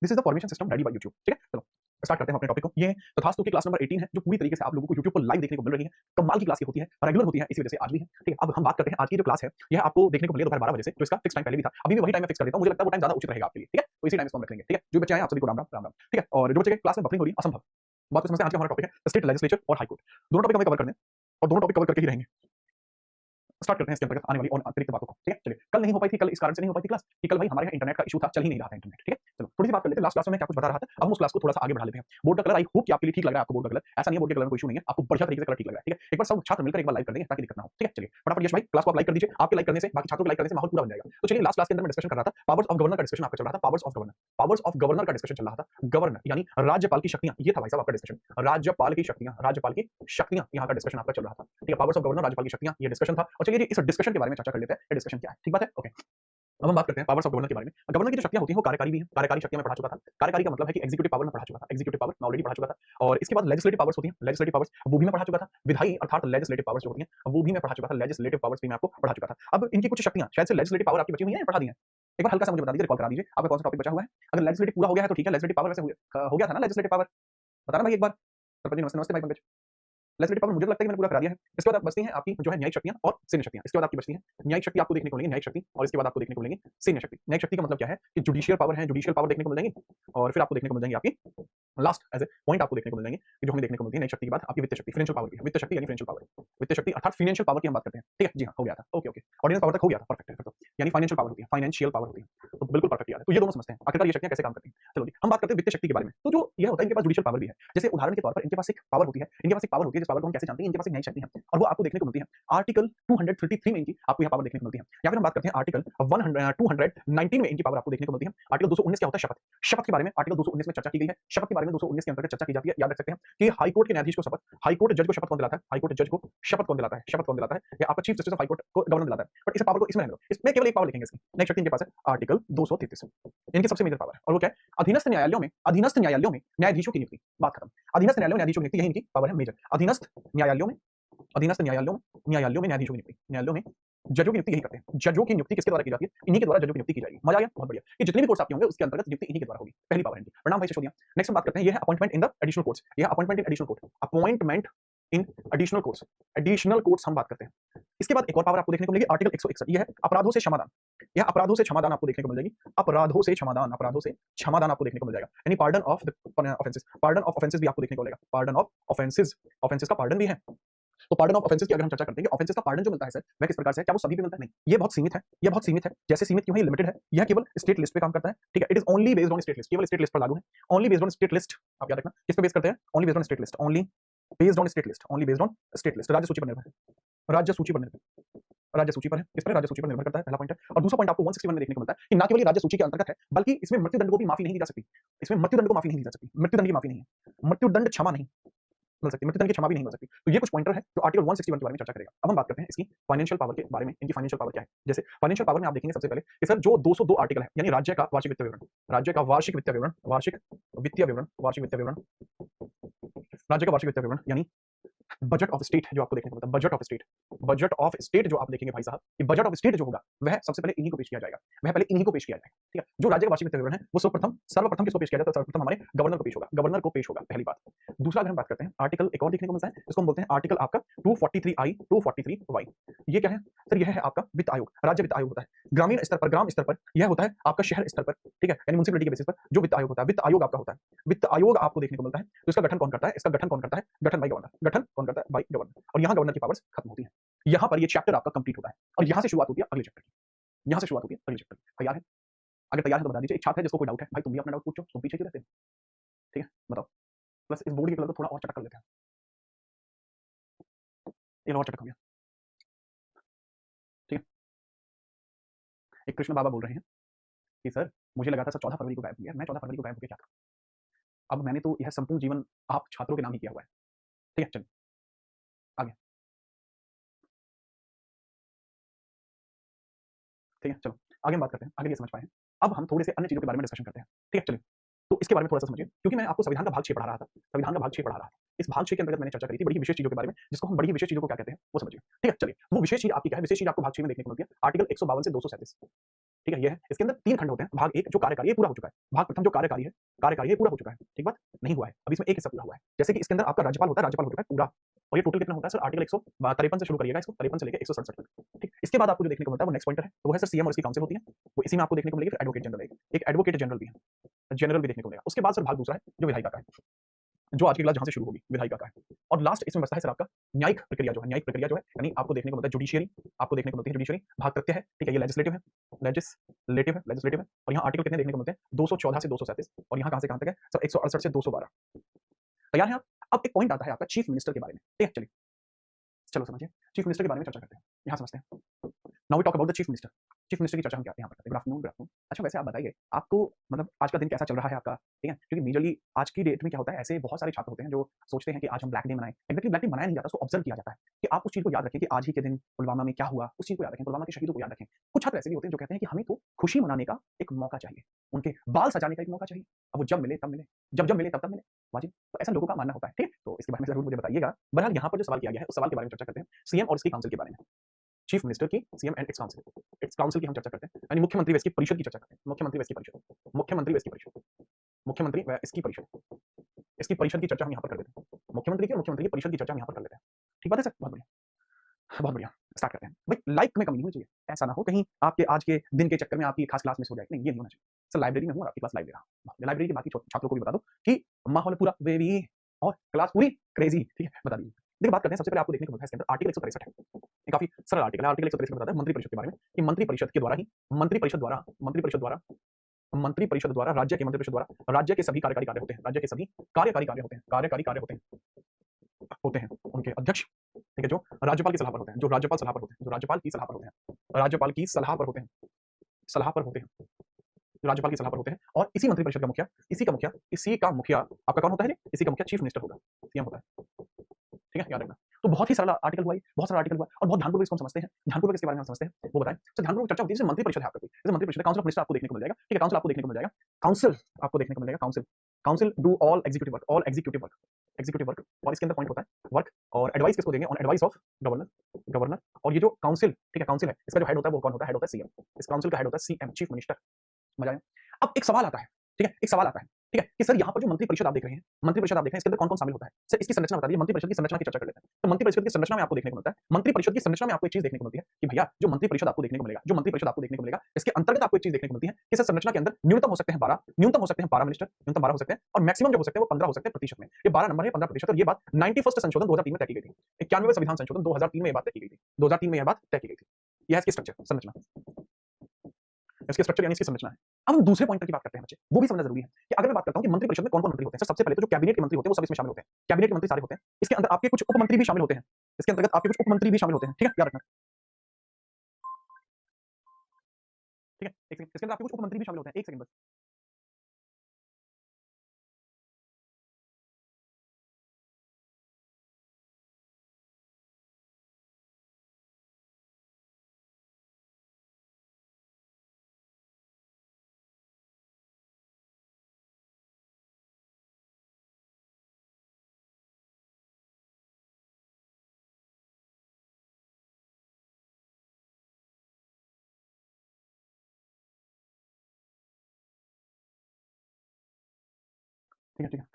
This is the formation system ready bye YouTube. ठीक है, चलो स्टार्ट करते हैं अपने टॉपिक को। ये तथास्तु की क्लास नंबर 18 है, जो पूरी तरीके से आप लोगों को यूट्यूब पर लाइव देखने को मिल रही है। कमाल की क्लास ये होती है, रेगुलर होती है, इसी वजह से आज भी है। ठीक है, अब हम बात करते हैं आज की जो क्लास है, यह आपको देखने को मिलेगी दोपहर 12 बजे से, जो इसका फिक्स टाइम पहले भी था, अभी भी वही टाइम मैं फिक्स कर देता हूं, मुझे लगता है वो टाइम ज्यादा उचित रहेगा आपके लिए। ठीक है, तो इसी टाइम इसको हम रख लेंगे। ठीक है, जो बच्चे आए आप सभी को राम राम राम राम। ठीक है, और जो बच्चे के क्लास में बफरिंग हो रही है असंभव, बात को समझते हैं। आज का हमारा टॉपिक है स्टेट लेजिस्लेचर और हाई कोर्ट, दोनों टॉपिक हमें कवर करने हैं और दोनों टॉपिक कवर करके ही रहेंगे। स्टार्ट करते हैं इसके अंतर्गत आने वाली और अतिरिक्त बातों को। ठीक है, चलिए, कल नहीं हो पाई थी, कल इस कारण से नहीं हो पाई थी क्लास कि कल भाई हमारे यहाँ इंटरनेट का इशू था, चल ही नहीं रहा था इंटरनेट। ठीक है, चलो थोड़ी सी बात कर लेते हैं। लास्ट क्लास में मैं क्या कुछ बता रहा था, अब हम उस क्लास को थोड़ा सा आगे बढ़ा लेते हैं। बोर्ड का कलर आई होप कि आपके लिए ठीक लग रहा है, आपको बोर्ड का कलर ऐसा नहीं है, बोर्ड के कलर में कोई इशू नहीं है, आपको बढ़िया तरीके से कलर ठीक लग रहा है। ठीक है, एक बार सब छात्र मिलकर एक बार लाइक कर देंगे ताकि दिक्कत ना हो। ठीक है, चलिए फटाफट यश भाई क्लास को आप लाइक कर दीजिए, आपके लाइक करने से, बाकी छात्रों के लाइक करने से माहौल पूरा बन जाएगा। तो चलिए, लास्ट क्लास के अंदर मैं डिस्कशन कर रहा था, पावर्स ऑफ गवर्नर का डिस्कशन आपका चल रहा था। पावर्स ऑफ गवर्नर का डिस्कशन चल रहा था। गवर्नर यानी राज्यपाल की शक्तियां, ये था भाई साहब आपका डिस्कशन। राज्यपाल की शक्तियां यहाँ का डिस्कशन आपका चल रहा था। ठीक है, पावर्स ऑफ गवर्नर, राज्यपाल की शक्तियां, ये डिस्कशन था। और चलिए इस डिस्कशन के बारे में चर्चा कर लेते हैं, ये डिस्कशन क्या है। ठीक बात है, ओके। अब हम बात करते हैं पावर्स ऑफ गवर्नर के बारे में। गवर्नर की जो शक्तियां होती हैं वो कार्यकारी भी हैं। कार्यकारी शक्तियां मैं पढ़ा चुका था। कार्यकारी का मतलब है कि एग्जीक्यूटिव पावर में पढ़ा चुका था, एग्जीक्यूटिव पावर मैं ऑलरेडी पढ़ा चुका था। और इसके बाद लेजिस्लेटिव पावर्स होती हैं, लेजिस्लेटिव पावर्स वो भी मैं पढ़ा चुका था। विधायी अर्थात लेजिस्लेटिव पावर्स जो होती हैं वो भी मैं पढ़ा चुका था, लेजिस्लेटिव पावर्स भी मैं आपको पढ़ा चुका था। अब इनकी कुछ शक्तियां, शायद से लेजिस्लेटिव पावर आपकी बची हुई है या पढ़ा दी है, एक बार हल्का सा मुझे बता दीजिए, रिकॉल करा दीजिए, आपका कौन सा टॉपिक बचा हुआ है। अगर लेजिस्लेटिव पूरा हो गया है तो ठीक है, लेजिस्लेटिव पावर वैसे हो गया था ना, लेजिस्लेटिव पावर बताना भाई एक बार। सरपंच जी नमस्ते, नमस्ते भाई पंकज। लेजिस्लेटिव पावर मुझे लगता है कि मैंने पूरा करा दिया है। इसके बाद आप बचती हैं आपकी जो है न्यायिक शक्तियां और सैन्य शक्तियां। इसके बाद आपकी बचती है न्यायिक शक्ति, आपको देखने को मिलेंगी न्यायिक शक्ति, और इसके बाद आपको देखने को मिलेंगी सैन्य शक्ति। न्यायिक शक्ति का मतलब क्या है कि जुडिशियल पावर है, जुडिशियल पावर देखने को मिल जाएंगी, और फिर आपको देखने को मिल जाएंगी आपकी लास्ट एज ए पॉइंट आपको देखने को मिल जाएंगे कि जो हमें देखने को मिलती है न्यायिक शक्ति के बाद आपकी वित्तीय शक्ति, फाइनेंशियल पावर भी है। वित्तीय शक्ति यानी फाइनेंशियल पावर, वित्तीय शक्ति अर्थात फाइनेंशियल पावर की हम बात करते हैं। ठीक है, जी हाँ, हो गया था, ओके ओके, ऑर्डिनेंस पावर तक हो गया था, परफेक्ट है फिर तो। यानी फाइनेंशियल पावर होती है, फाइनेंशियल पावर होती है, तो बिल्कुल परफेक्ट याद है। तो ये दोनों समझते हैं आखिरकार ये शक्तियां कैसे काम करती हैं। चलो जी, हम बात करते हैं वित्तीय शक्ति के बारे में। तो जो ये होता है, इनके पास जुडिशियल पावर भी है। जैसे उदाहरण के तौर पर इनके पास एक पावर होती है, इनके पास एक पावर होती है, जिस पावर को हम कैसे जानते हैं, इनके पास एक न्यायिक शक्ति है और वो आपको देखने को मिलती है आर्टिकल 233 में इनकी आपको यह पावर देखने को मिलती है। या फिर हम बात करते हैं आर्टिकल 219 में इनकी पावर आपको देखने को मिलती है। आर्टिकल 219 क्या होता है, शपथ। शपथ के बारे में आर्टिकल 219 में चर्चा की गई है। शपथ के बारे में 219 के अंतर्गत चर्चा की जाती है। याद रख सकते हैं कि हाई कोर्ट के न्यायाधीश को शपथ, हाई कोर्ट जज को शपथ कौन दिलाता है, हाई कोर्ट जज को शपथ कौन दिलाता है, शपथ कौन दिलाता है, या आपका chief justice of high court को गवर्नर दिलाता है। बट इस पावर को इसमें रहने दो, इसमें केवल एक पावर लिखेंगे इसकी। नेक्स्ट शक्ति इनके पास है आर्टिकल 233, इनकी सबसे मेजर पावर है, और वो क्या है, अधीनस्थ न्यायालयों में न्यायाधीशों की नियुक्ति। बात खत्म। अधीनस्थ न्यायालयों में न्यायाधीशों की नियुक्ति, यही इनकी पावर है मेजर। अधीनस्थ न्यायालयों में, न्यायालयों में न्यायाधीशों की नियुक्ति, न्यायालयों में जजों की नियुक्ति यही करते हैं। जजों की नियुक्ति किसके द्वारा की जाती है, इन्हीं के द्वारा जजों की नियुक्ति की जाएगी। मजा आ गया, बहुत बढ़िया। ये जितने भी कोर्स आपके होंगे उसके अंतर्गत नियुक्ति इन्हीं के द्वारा होगी, पहली पावर इनकी। प्रणाम भाई सिसोदिया। नेक्स्ट हम बात करते हैं, ये है appointment in the additional courts. ये है appointment in additional court, appointment in additional courts, additional courts हम बात करते हैं। इसके बाद एक और पावर आपको देखने को मिलेगी आर्टिकल 161, ये है अपराधों से क्षमादान। यह अपराधों से क्षमादान आपको देखने को मिल जाएगी, अपराधों से क्षमादान, अपराधों से क्षमादान आपको देखने को मिल जाएगा। यानी pardon of the offences, pardon of offences भी आपको देखने को मिलेगा। पार्डन ऑफ ऑफेंसेस, ऑफेंसेस का पार्डन भी है। तो पार्डन ऑफ ऑफेंसेस की अगर हम चर्चा करते हैं कि ऑफेंसेस का पार्डन जो मिलता है सर वह किस प्रकार से है, क्या वो सभी पे मिलता है, नहीं, ये बहुत सीमित है, ये बहुत सीमित है। जैसे सीमित क्यों है, लिमिटेड है, यह केवल स्टेट लिस्ट पे काम करता है। ठीक है, it is only based on state list, केवल स्टेट लिस्ट पर लागू है, only based on state list. आप याद रखना किस पे बेस करते हैं, only based on state list, only based on state list, only based on state list. राज्य सूची पर निर्भर है, राज्य सूची पर निर्भर, राज्य सूची पर है, किस पर, राज्य सूची पर निर्भर करता है, पहला पॉइंट है। और दूसरा पॉइंट आपको 161 में देखने को मिलता है कि ना केवल राज्य सूची के अंतर्गत है, बल्कि इसमें मृत्युदंड को भी माफी नहीं दी जा सकती, इसमें मृत्युदंड को माफी नहीं दी जा सकती, मृत्युदंड की माफी नहीं है, मृत्युदंड क्षमा नहीं मिल सकती, मृत्युदंड की क्षमा भी नहीं मिल सकती। तो ये कुछ पॉइंटर है जो आर्टिकल 161 के बारे में चर्चा करेगा। अब हम बात करते हैं इसकी फाइनेंशियल पावर के बारे में, इनकी फाइनेंशियल पावर क्या है। जैसे फाइनेंशियल पावर में आप देखेंगे सबसे पहले कि सर जो 202 आर्टिकल है, यानी राज्य का वार्षिक वित्तीय विवरण, राज्य का वार्षिक वित्तीय विवरण, वार्षिक वित्तीय विवरण, वार्षिक वित्तीय विवरण, राज्य का वार्षिक वित्तीय विवरण यानी बजट ऑफ स्टेट जो आपको देखने को मिलता है, budget of state, budget of state जो आप देखेंगे भाई साहब, ये बजट ऑफ स्टेट जो होगा वह सबसे पहले इन्हीं को पेश किया जाएगा, वह पहले इन्हीं को पेश किया जाएगा। ठीक है, जो राज्य का वार्षिक वित्तीय विवरण है वो सर्वप्रथम किसको पेश किया जाता है, सर्वप्रथम हमारे गवर्नर को पेश होगा, गवर्नर को पेश होगा, पहली बात। दूसरा अगर हम बात करते हैं आर्टिकल एक और देखने को मिलता है, इसको हम बोलते हैं आर्टिकल आपका 243I 243Y। ये क्या है सर, यह है आपका वित्त आयोग, राज्य वित्त आयोग होता है। ग्रामीण स्तर पर, ग्राम स्तर पर यह होता है आपका शहर स्तर पर, ठीक है, यानी म्युनिसिपैलिटी के बेसिस पर जो वित्त आयोग होता है, वित्त आयोग आपका होता है, वित्त आयोग आपको देखने को मिलता है। तो इसका गठन कौन करता है, इसका गठन कौन करता है, गठन बाई गवर्नर, गठन कौन करता है, बाई गवर्नर। और यहाँ गवर्नर की पावर्स खत्म होती है, यहाँ पर ये चैप्टर आपका कंप्लीट होता है और यहाँ से शुरुआत होती है अगले चैप्टर की, यहाँ से शुरुआत होती है अगले चैप्टर की। तैयार है, अगर तैयार है तो बता दीजिए। एक छात्र है जिसको कोई डाउट है, भाई तुम भी अपना डाउट पूछो, तुम पीछे क्यों रहते हो। ठीक है, बताओ। प्लस इस बोर्ड के कलर को थोड़ा और चटक कर लेते हैं, ये और चटक हो गया। ठीक है, एक कृष्ण बाबा बोल रहे हैं कि सर मुझे लगा था सर 14 फरवरी को गायब हो गया, मैं 14 फरवरी को गायब हो गया क्या था, अब मैंने तो यह संपूर्ण जीवन आप छात्रों के नाम ही किया हुआ है। ठीक है, चलिए आगे। ठीक है, चलो आगे हम बात करते हैं, आगे ये समझ पाए हैं। अब हम थोड़े से अन्य चीजों के बारे में डिस्कशन करते हैं। ठीक है, चलिए, तो इसके बारे में थोड़ा सा समझिए, क्योंकि मैं आपको संविधान का भाग 6 पढ़ा रहा था, संविधान का भाग 6 पढ़ा रहा था। इस भाग 6 के अंतर्गत मैंने चर्चा करी थी बड़ी विशेष चीजों के बारे में, जिसको हम बड़ी विशेष चीजों को क्या कहते हैं वो समझिए। ठीक है, चलिए, वो विशेष चीज आपकी क्या है, विशेष चीज आपको भाग 6 में देखने को मिलती है आर्टिकल 152 से 237। ठीक है, ये है। इसके अंदर 3 खंड होते हैं। भाग 1 जो कार्यकारी है पूरा हो चुका है। भाग प्रथम जो कार्यकारी है पूरा हो चुका है। ठीक बात? नहीं हुआ है। अब इसमें एक हिस्सा पूरा हुआ है। जैसे कि इसके अंदर आपका राज्यपाल होता है, राज्यपाल हो चुका है पूरा। और ये टोटल कितना होता है सर? आर्टिकल 153 से शुरू करिएगा इसको, 53 से लेके 167 तक। ठीक। इसके बाद आपको जो देखने को मिलता है वो नेक्स्ट पॉइंटर है। वो है सर सीएम और इसकी काउंसिल होती है। वो इसी में आपको देखने को मिलेगी। फिर एडवोकेट जनरल है। एक एडवोकेट जनरल भी है। जनरल भी देखने को मिलेगा। उसके बाद सर भाग दूसरा है जो विधायिका का है। जो आज की क्लास जहाँ से शुरू होगी विधायिका का है। और लास्ट इसमें बचता है सर आपका न्यायिक प्रक्रिया जो है, न्यायिक प्रक्रिया जो है यानी आपको देखने को मिलता है जुडिशियरी, आपको देखने को मिलती है जुडिशियरी। भाग तथ्य है, ठीक है, ये लेजिस्लेटिव है, लेजिस्लेटिव है। और यहाँ आर्टिकल कितने देखने को मिलते हैं? 214 से 237। और यहाँ कहाँ से कहाँ तक है सर? 168 से 212। तैयार है आप? अब एक पॉइंट आता है आपका चीफ मिनिस्टर के बारे में। ठीक है, चलिए चलो समझिए चीफ मिनिस्टर के बारे में चर्चा करते हैं। यहाँ समझते हैं। Now we talk about the chief minister. Chief minister की चर्चा हम क्या यहाँ पर करते हैं। Good afternoon, good afternoon. अच्छा वैसे आप बताइए आपको मतलब आज का दिन कैसा चल रहा है आपका? ठीक है, क्योंकि मेजरली आज की डेट में क्या होता है, ऐसे बहुत सारे छात्र होते हैं जो सोचते हैं कि आज हम ब्लैक डे मनाएं। एग्जैक्टली ब्लैक डे मनाया नहीं जाता, उसको ऑब्जर्व किया जाता है कि आप उस चीज को याद रखें कि आज ही के दिन पुलवामा में क्या हुआ, उस चीज को याद रखें, पुलवामा के शहीदों को याद रखें। कुछ छात्र ऐसे भी होते हैं जो कहते हैं कि हमें तो खुशी मनाने का एक मौका चाहिए, उनके बाल सजाने का एक मौका चाहिए। अब वो जब मिले तब मिले, जब मिले तब मिले। वाजिब। तो ऐसा लोगों का मानना होता है। ठीक है, तो इसके बारे में जरूर मुझे बताइएगा। बहरहाल यहाँ पर जो सवाल किया गया है उस सवाल के बारे में चर्चा करते हैं, सीएम और इसकी काउंसिल के बारे में। चीफ मिनिस्टर की सीएम एंड इट्स काउंसिल की हम चर्चा करते हैं, यानी मुख्यमंत्री व इसकी परिषद की चर्चा करते हैं। मुख्यमंत्री व इसकी परिषद, मुख्यमंत्री व इसकी परिषद, मुख्यमंत्री व इसकी परिषद, इसकी परिषद की चर्चा हम यहाँ पर कर लेते हैं। मुख्यमंत्री की और मुख्यमंत्री की परिषद की चर्चा हम यहाँ पर कर लेते हैं। ठीक बात है सर? बहुत बढ़िया, बहुत बढ़िया। स्टार्ट करते हैं। भाई लाइक में कमी नहीं होनी चाहिए। ऐसा ना हो कहीं आपके आज के दिन के चक्कर में आपकी खास क्लास मिस हो जाए। नहीं, ये नहीं होना चाहिए सर। लाइब्रेरी में हूँ और आपकी क्लास लाइव ले रहा हूँ। लाइब्रेरी के बाकी छात्रों को भी बता दो कि माहौल पूरा वेवी और क्लास पूरी क्रेजी। ठीक है, बता दीजिए। देखिए बात करते हैं, सबसे पहले आपको देखने को मिलता है इसके अंदर आर्टिकल 163 है। ये काफी सरल आर्टिकल है। आर्टिकल 163 बताता है मंत्री परिषद के बारे में कि मंत्री परिषद के द्वारा ही मंत्री परिषद द्वारा राज्य के मंत्री परिषद द्वारा राज्य के सभी कार्यकारी कार्य होते हैं। राज्य के सभी कार्यकारी कार्य होते हैं, कार्यकारी कार्य होते हैं उनके अध्यक्ष, ठीक है, जो राज्यपाल की सलाह पर होते हैं, जो राज्यपाल सलाह पर होते हैं, जो राज्यपाल की सलाह पर होते हैं, राज्यपाल की सलाह पर होते हैं, सलाह पर होते हैं, राज्यपाल की सलाह पर होते हैं। और इसी मंत्री परिषद का मुखिया, इसी का मुखिया आपका कौन होता है? इसी का मुखिया चीफ मिनिस्टर होगा, सीएम होता है। ठीक है, याद रखना। तो बहुत ही सरल आर्टिकल हुआ, बहुत सारा आर्टिकल हुआ और बहुत ध्यानपूर्वक इसको हम समझते हैं। ध्यानपूर्वक इसके बारे में हम समझते हैं, वो बताएं। तो ध्यानपूर्वक चर्चा होती है। जैसे मंत्री परिषद है आपका कोई, जैसे मंत्री परिषद काउंसिल ऑफ मिनिस्टर आपको देखने को मिल जाएगा। ठीक है, काउंसिल आपको देखने को मिल जाएगा, काउंसिल आपको देखने को मिलेगा, council do all executive work, all executive work. और इसके अंदर पॉइंट होता है वर्क और एडवाइस किसको देंगे? On advice of governor. और ये जो काउंसिल, ठीक है, काउंसिल है, इसका जो हेड होता है वो कौन होता है? हेड होता है सीएम। इस काउंसिल का हेड होता है सीएम, चीफ मिनिस्टर। मजा आया? अब एक सवाल आता है, ठीक है, एक सवाल आता है, ठीक है, कि सर यहाँ पर जो मंत्री परिषद आप देख रहे हैं, मंत्री परिषद आप देख रहे हैं, इसके अंदर कौन-कौन शामिल होता है? सर इसकी संरचना बता दीजिए। मंत्री परिषद की संरचना की चर्चा कर लेते हैं। तो मंत्री परिषद की संरचना में आपको देखने को मिलता है, मंत्री परिषद की संरचना में आपको एक चीज देखने को मिलती है कि भैया जो मंत्री परिषद आपको देखने को मिलेगा, जो मंत्री परिषद आपको देखने को मिलेगा, इसके अंतर्गत आपको एक चीज देखने को मिलती है कि सर संरचना के अंदर न्यूनतम हो सकते हैं 12, न्यूनतम हो सकते हैं 12 मिनिस्टर, न्यूनतम 12 हो सकते हैं और मैक्सिमम जो हो सकते हैं वो 15 हो सकते हैं प्रतिशत में। ये 12 नंबर है, 15%। और ये बात 91st संशोधन 2003 में तय की गई थी। 91वें संविधान संशोधन 2003 में ये बात तय की गई थी। 2003 में यह बात तय की गई थी। यह है इसकी स्ट्रक्चर, संरचना, इसके स्ट्रक्चर यानी इसकी संरचना है। अब हम दूसरे पॉइंट की बात करते हैं बच्चे, वो भी समझना जरूरी है कि अगर मैं बात करता हूं कि मंत्री परिषद में कौन-कौन मंत्री होते हैं। सर सबसे पहले तो जो कैबिनेट के मंत्री होते हैं वो सब इसमें शामिल होते हैं। कैबिनेट के मंत्री सारे होते हैं। इसके अंदर आपके कुछ उप मंत्री भी शामिल होते हैं। इसके अंतर्गत आपके कुछ उप मंत्री भी शामिल होते हैं। ठीक है, याद रखना। ठीक है, एक सेकंड, इसके अंदर आपके कुछ उप मंत्री भी शामिल होते हैं। एक सेकंड बस। ठीक है,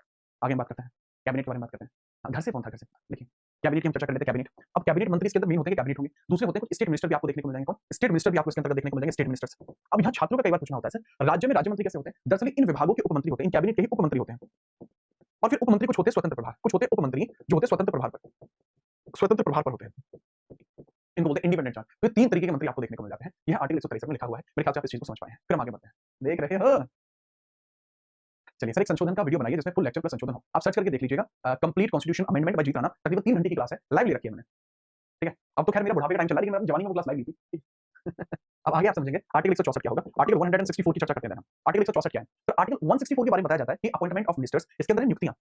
आगे हम बात करते हैं कैबिनेट के बारे में बात करते हैं। घर से कौन था? घर से देखिए, कैबिनेट की हम चर्चा कर लेते हैं। कैबिनेट, अब कैबिनेट मंत्री इसके अंदर मेन होते हैं, कैबिनेट होंगे। दूसरे होते हैं कुछ स्टेट मिनिस्टर भी आपको देखने को मिल जाएंगे। कौन? स्टेट मिनिस्टर भी आपको इसके अंतर्गत देखने को मिल जाएंगे, स्टेट मिनिस्टर्स। अब यहाँ छात्रों का कई बार पूछना होता है सर राज्य में राज्य मंत्री कैसे होते हैं? दरअसल इन विभागों के उप मंत्री होते हैं, इन कैबिनेट के ही उप मंत्री होते हैं। और फिर उप मंत्री कुछ होते हैं स्वतंत्र प्रभार, कुछ होते हैं उप मंत्री जो होते हैं स्वतंत्र प्रभार पर होते हैं। इनको बोलते हैं इंडिपेंडेंट चार्ज। तो 3 तरीके के मंत्री आपको देखने को मिल जाते हैं। यह आर्टिकल 163 में लिखा हुआ है। मेरे ख्याल से आप इस चीज को समझ पाए हैं। फिर हम आगे बढ़ते हैं। देख रहे हो? चलिए सर, एक संशोधन का वीडियो बनाइए जिसमें फुल लेक्चर प्लस संशोधन हो। आप सर्च करके देख लीजिएगा, कंप्लीट कॉन्स्टिट्यूशन अमेंडमेंट बाय जीत राणा। तकरीबन 3 घंटे की क्लास है, लाइव ले रखी है मैंने। ठीक है, अब तो खैर मेरा बुढ़ापे का टाइम चल रहा है, लेकिन मैंने जवानी में वो क्लास लाइव ली थी। अब आगे आप समझेंगे आर्टिकल 164 क्या होगा। आर्टिकल 164 की चर्चा करते हैं हम। आर्टिकल 164 क्या है? तो आर्टिकल 164 के बारे में बताया जाता है कि अपॉइंटमेंट ऑफ मिनिस्टर्स, इसके अंदर नियुक्तियां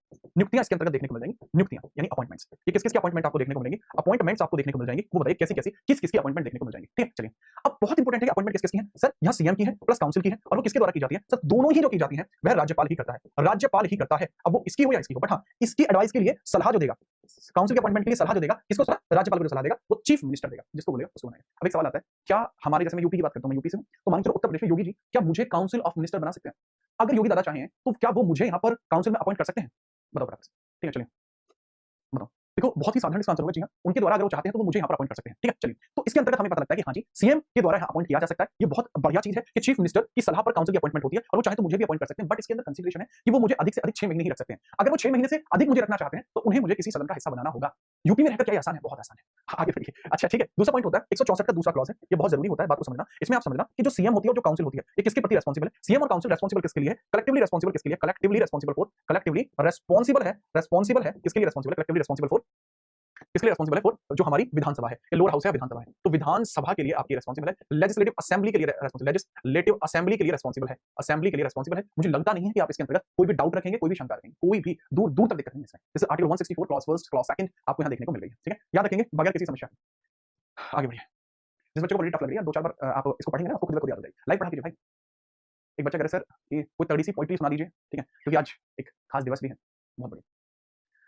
इसके अंतर्गत देखने को मिल जाएंगी। नियुक्तियां यानी अपॉइंटमेंट्स। ये किस किस की अपॉइंटमेंट आपको देखने को मिलेंगी? अपॉइंटमेंट्स आपको देखने को मिल जाएंगी। वो बताइए कैसी कैसी, किस किस की अपॉइंटमेंट देखने को मिल जाएंगी। ठीक है, चलिए अब बहुत इंपॉर्टेंट है कि अपॉइंटमेंट किस किस की है सर। यहाँ सीएम की है प्लस काउंसिल की है, और वो किसके द्वारा की जाती है सर? दोनों ही जो की जाती है वह राज्यपाल ही करता है, राज्यपाल ही करता है। अब वो इसकी हो या इसकी हो, बट हाँ इसकी एडवाइस के लिए सलाह जो देगा, काउंसिल के अपॉइंटमेंट के लिए सलाह जो देगा, किसको सलाह? राज्यपाल को जो सलाह देगा वो चीफ मिनिस्टर देगा, जिसको बोलेगा उसको बनाएगा। अब एक सवाल आता है, क्या हमारे, जैसे मैं यूपी की बात करता हूं, मैं यूपी से हूं, तो मान के चलो उत्तर प्रदेश में योगी जी, क्या मुझे काउंसिल ऑफ मिनिस्टर बना सकते हैं? अगर योगी दादा चाहें तो क्या वो मुझे यहाँ पर काउंसिल में अपॉइंट कर सकते हैं? बताओ फटाफट से। ठीक है, चलिए बताओ। देखो बहुत ही साधारण इसका आंसर होगा, जी हाँ, उनके द्वारा अगर वो चाहते हैं तो वो मुझे यहाँ पर अपॉइंट कर सकते हैं। ठीक है, चलिए। तो इसके अंतर्गत हमें पता लगता है कि हाँ जी, सीएम के द्वारा यहाँ अपॉइंट किया जा सकता है। ये बहुत बढ़िया चीज है कि चीफ मिनिस्टर की सलाह पर काउंसिल की अपॉइंटमेंट होती है और वो चाहे तो मुझे भी अपॉइंट कर सकते हैं। बट इसके अंदर कंसीडरेशन है कि वो मुझे अधिक से अधिक 6 महीने ही रख सकते हैं। अगर वो 6 महीने से अधिक मुझे रखना चाहते हैं तो उन्हें मुझे किसी सदन का हिस्सा बनाना होगा। यूपी में रहकर क्या ये आसान है? बहुत आसान है। हाँ, आगे बढ़िए। अच्छा ठीक है, दूसरा पॉइंट होता है 164 का दूसरा क्लॉज है। ये बहुत जरूरी होता है, बात को समझना। इसमें आप समझना कि जो सीएम होती है और जो काउंसिल होती है, ये किसके प्रति रिस्पांसिबल है? सीएम और काउंसिल रिस्पांसिबल किसके लिए है? कलेक्टिवली रिस्पांसिबल किसके लिए? Collectively responsible for, collectively responsible है, रिस्पांसिबल है किसके लिए रिस्पांसिबल है? कलेक्टिवली रिस्पांसिबल फॉर, किसके लिए रिस्पांसिबल है? फॉर जो हमारी विधानसभा है, ये लोअर हाउस है, विधानसभा है, तो विधानसभा के लिए आपकी रिस्पांसिबल है। लेजिस्लेटिव असेंबली के लिए रिस्पांसिबल, लेजिस्लेटिव असेंबली के लिए रिस्पांसिबल है, असेंबली के लिए रिस्पांसिबल है। मुझे लगता नहीं है कि आप इसके अंतर्गत कोई भी डाउट रखेंगे, कोई भी शंका रखेंगे, कोई भी दूर दूर तक दिक्कत नहीं है इसमें। जैसे article 164 clause first clause second आपको यहाँ देखने को मिल रही है। ठीक है, याद रखेंगे बगैर किसी समस्या के। आगे बढ़िए। जिस बच्चे को बड़ी टफ लग रही है, 2-4 बार आप इसको पढ़ेंगे ना, आपको खुद ब खुद याद हो जाएगी। लाइव पढ़ा कीजिए भाई। एक बच्चा कह रहा है सर ये कोई तगड़ी सी पोएट्री सुना दीजिए, ठीक है, क्योंकि आज एक खास दिवस भी है। बहुत बढ़िया।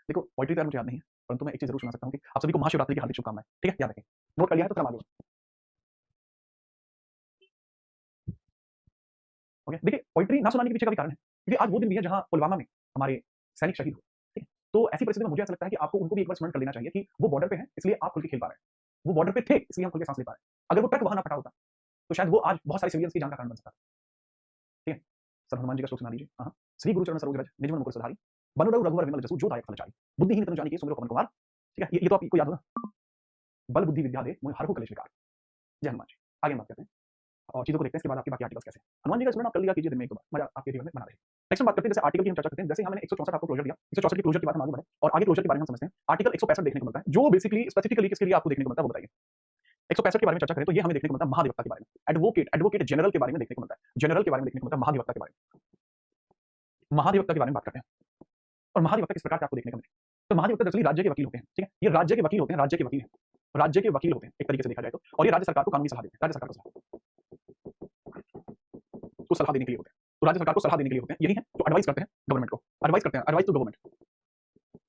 देखो पोएट्री तो यार मुझे याद नहीं है, परंतु मैं एक चीज जरूर सुना सकता हूँ कि आप सभी को महाशिवरात्रि की हार्दिक शुभकामनाएं। ठीक है, याद रखें। नोट कर लिया है तो फिर हम आगे बढ़ें। ओके, देखिए पोएट्री ना सुनाने के पीछे का भी कारण है, क्योंकि आज वो दिन भी है जहां पुलवामा में हमारे सैनिक शहीद हुए। ठीक है, तो ऐसी परिस्थिति में मुझे ऐसा लगता है कि आपको उनको भी एक बार स्मरण कर लेना चाहिए कि वो बॉर्डर पे हैं, इसलिए आप खुल के खेल पा रहे हैं। वो बॉर्डर पे थे, इसलिए हम खुल के सांस ले पा रहे हैं। अगर वो ट्रक वहां ना फटा होता तो शायद वो आज बहुत सारे सिविलियंस की जान का कारण बन सकता था। ठीक है, सर हनुमान जी का श्लोक सुना दीजिए। हाँ, श्री गुरु चरण सरोज रज निज मन मुकुर सुधारी, बनु रघुवर विमल जसु जो दायक फल चारि, बुद्धिहीन तनु जानिके सुमिरो पवन कुमार। ठीक है, ये तो आपको याद होगा। बल बुद्धि विद्या दे मोहि हरहु कलेश विकार। जय हनुमान जी। आगे हम बात करते हैं और चीजों को देखते हैं, इसके बाद आपके बाकी आर्टिकल्स कैसे हैं। हनुमान जी का स्मरण आप कर लिया कीजिए दिन में एक दो बार, मजा आपके जीवन में बना रहे। नेक्स्ट हम बात करते हैं, जैसे आर्टिकल की हम चर्चा करते हैं, जैसे यहाँ मैंने 164 आपको क्लोजर दिया, 164 की क्लोजर की बात हम आगे बढ़े और आगे क्लोजर के बारे में हम समझते हैं। आर्टिकल 165 देखने को मिलता है, जो बेसिकली स्पेसिफिकली किसके लिए आपको देखने को मिलता है वो बताइए। 165 के बारे में चर्चा करें तो ये हमें देखने को मिलता है महाधिवक्ता के बारे में, एडवोकेट, एडवोकेट जनरल के बारे में देखने को मिलता है, जनरल के बारे में देखने को मिलता है, महाधिवक्ता के बारे में, महाधिवक्ता के बारे में बात करते हैं। और महाधिवक्ता किस प्रकार के आपको देखने को मिलते हैं? तो महाधिवक्ता दरअसल राज्य के वकील होते हैं। ठीक है, ये राज्य के वकील होते हैं, राज्य के वकील हैं, राज्य के वकील होते हैं एक तरीके से देखा जाए तो, और ये राज्य सरकार को कानूनी सलाह देते हैं, राज्य सरकार को सलाह देने के लिए होते हैं। तो राज्य सरकार को सलाह देने के लिए होते हैं, यही है जो एडवाइस करते हैं गवर्नमेंट को, एडवाइस करते हैं, एडवाइस टू गवर्नमेंट,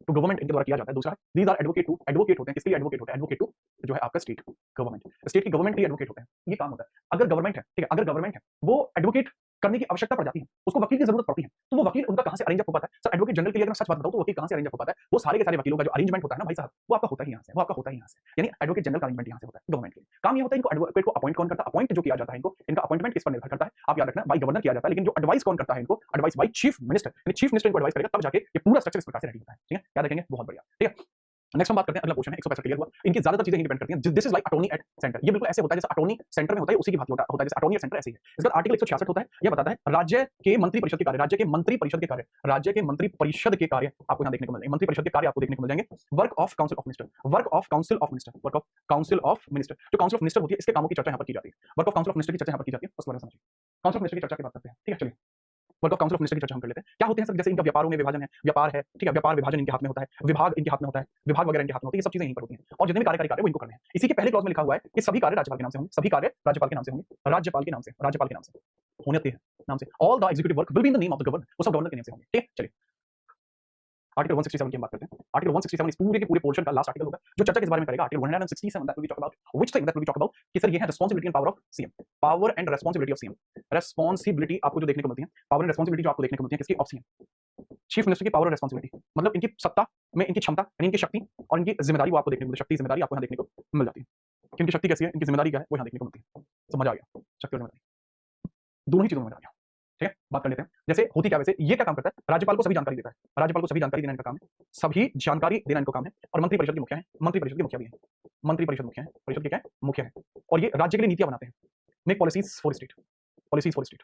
तो गवर्नमेंट इनके द्वारा किया जाता है। दूसरा है these are advocate to, advocate होते हैं किसके लिए? एडवोकेट होते हैं, एडवोकेट टू जो है आपका स्टेट गवर्नमेंट, स्टेट की गवर्नमेंट के लिए एडवोकेट होते हैं। ये काम होता है। अगर गवर्नमेंट है, ठीक है, अगर गवर्नमेंट है वो एडवोकेट करने की आवश्यकता पड़ जाती है, उसको वकील की जरूरत पड़ती है, तो वो वकील उनका कहां से अरेंज अप हो पाता है? सर एडवोकेट जनरल के लिए अगर मैं सच बात बताऊं तो वकील कहां से अरेंज अप हो पाता है? वो सारे के सारे वकीलों का जो अरेंजमेंट होता है ना भाई साहब, वो आपका होता ही यहां से, वो आपका होता ही यहां से। यानी एडवोकेट जनरल का अरेंजमेंट यहां से होता है गवर्नमेंट के लिए। काम ये होता है इनको एडवोकेट को अपॉइंट कौन करता है? अपॉइंट जो किया जाता है इनको, इनका अपॉइंटमेंट किस पर निर्भर करता है? आप याद रखना बाई गवर्नर किया जाता है, लेकिन जो एडवाइस कौन करता है इनको? एडवाइस बाई चीफ मिनिस्टर, यानी चीफ मिनिस्टर इनको एडवाइस करेगा, तब जाके ये पूरा स्ट्रक्चर इस प्रकार से रेडी होता है। ठीक है, याद रखेंगे, बहुत बढ़िया। ठीक है, नेक्स्ट हम बात करते हैं, अगला क्वेश्चन है 165 क्लियर हुआ। इनकी ज्यादातर चीजें डिपेंड करती हैं। This is like attorney at centre, ये बिल्कुल ऐसे होता है जैसे अटॉर्नी सेंटर में होता है, उसी की बात होता है, जैसे अटॉर्नी एट सेंटर ऐसे ही है। इसका आर्टिकल 166 होता है, ये बताता है राज्य के मंत्री परिषद के कार्य, राज्य के मंत्री परिषद के कार्य, राज्य के मंत्री परिषद के कार्य आपको यहाँ देखने को मिलेंगे, मंत्री परिषद के कार्य आपको देखने को मिल जाएंगे। Work of council of minister, work of council of minister, work of council of minister, जो काउंसिल ऑफ मिनिस्टर होती है इसके कामों की चर्चा यहाँ पर की जाती है। Work of council of minister की चर्चा यहाँ पर की जाती है, उसके बारे में समझिए। काउंसिल ऑफ मिनिस्टर की चर्चा की बात करते हैं। ठीक है, चलिए work of council of minister की चर्चा हम कर लेते हैं। क्या होते हैं सर? जैसे इनका व्यापारों में विभाजन है, व्यापार है, ठीक है, व्यापार विभाजन इनके हाथ में होता है, विभाग इनके हाथ में होता है, विभाग वगैरह इनके हाथ में होते हैं, ये सब चीजें यहीं पर होती हैं और जितने भी कार्यकारी कार्य वो इनको करने हैं। इसी के पहले क्लॉज में लिखा हुआ है कि सभी कार्य राज्यपाल के नाम से होंगे, सभी कार्य राज्यपाल के नाम से होंगे, राज्यपाल के नाम से, राज्यपाल के नाम से होने के नाम से, all the executive work will be in the name of the governor, वो सब गवर्नर के नाम से होंगे। ठीक है, चलिए आर्टिकल 167 की हम बात करते हैं। आर्टिकल 167 इस पूरे के पूरे पोर्शन का लास्ट आर्टिकल होगा जो चर्चा किस बारे में करेगा। Article 167 that will be talk about which thing that will be talk about कि सर ये है responsibility and power of CM, power and responsibility of CM. Responsibility आपको जो देखने को मिलती है, पावर एंड रिस्पांसिबिलिटी जो आपको देखने को मिलती है किसकी? ऑफ सीएम, चीफ मिनिस्टर की पावर और रिस्पांसिबिलिटी, मतलब इनकी सत्ता में इनकी क्षमता यानी इनकी शक्ति और इनकी जिम्मेदारी वो आपको देखने को मिलती है। शक्ति जिम्मेदारी आपको यहाँ देखने को मिल जाती है कि इनकी शक्ति कैसी है, इनकी जिम्मेदारी क्या है, वो यहाँ देखने को मिलती है। समझ आ गया? शक्ति और जिम्मेदारी दोनों ही चीजों में मजा आ गया। ठीक है, बात कर लेते हैं जैसे होती क्या, वैसे ये क्या काम करता है? राज्यपाल को सभी जानकारी देता है, राज्यपाल को सभी जानकारी देना इनका काम है, सभी जानकारी देना इनको काम है। और मंत्री परिषद के मुखिया है, मंत्री परिषद के मुखिया भी है, मंत्री परिषद मुखिया है, परिषद के क्या है? मुखिया है। और ये राज्य के लिए नीतियां बनाते हैं, make policies for state, policies for state.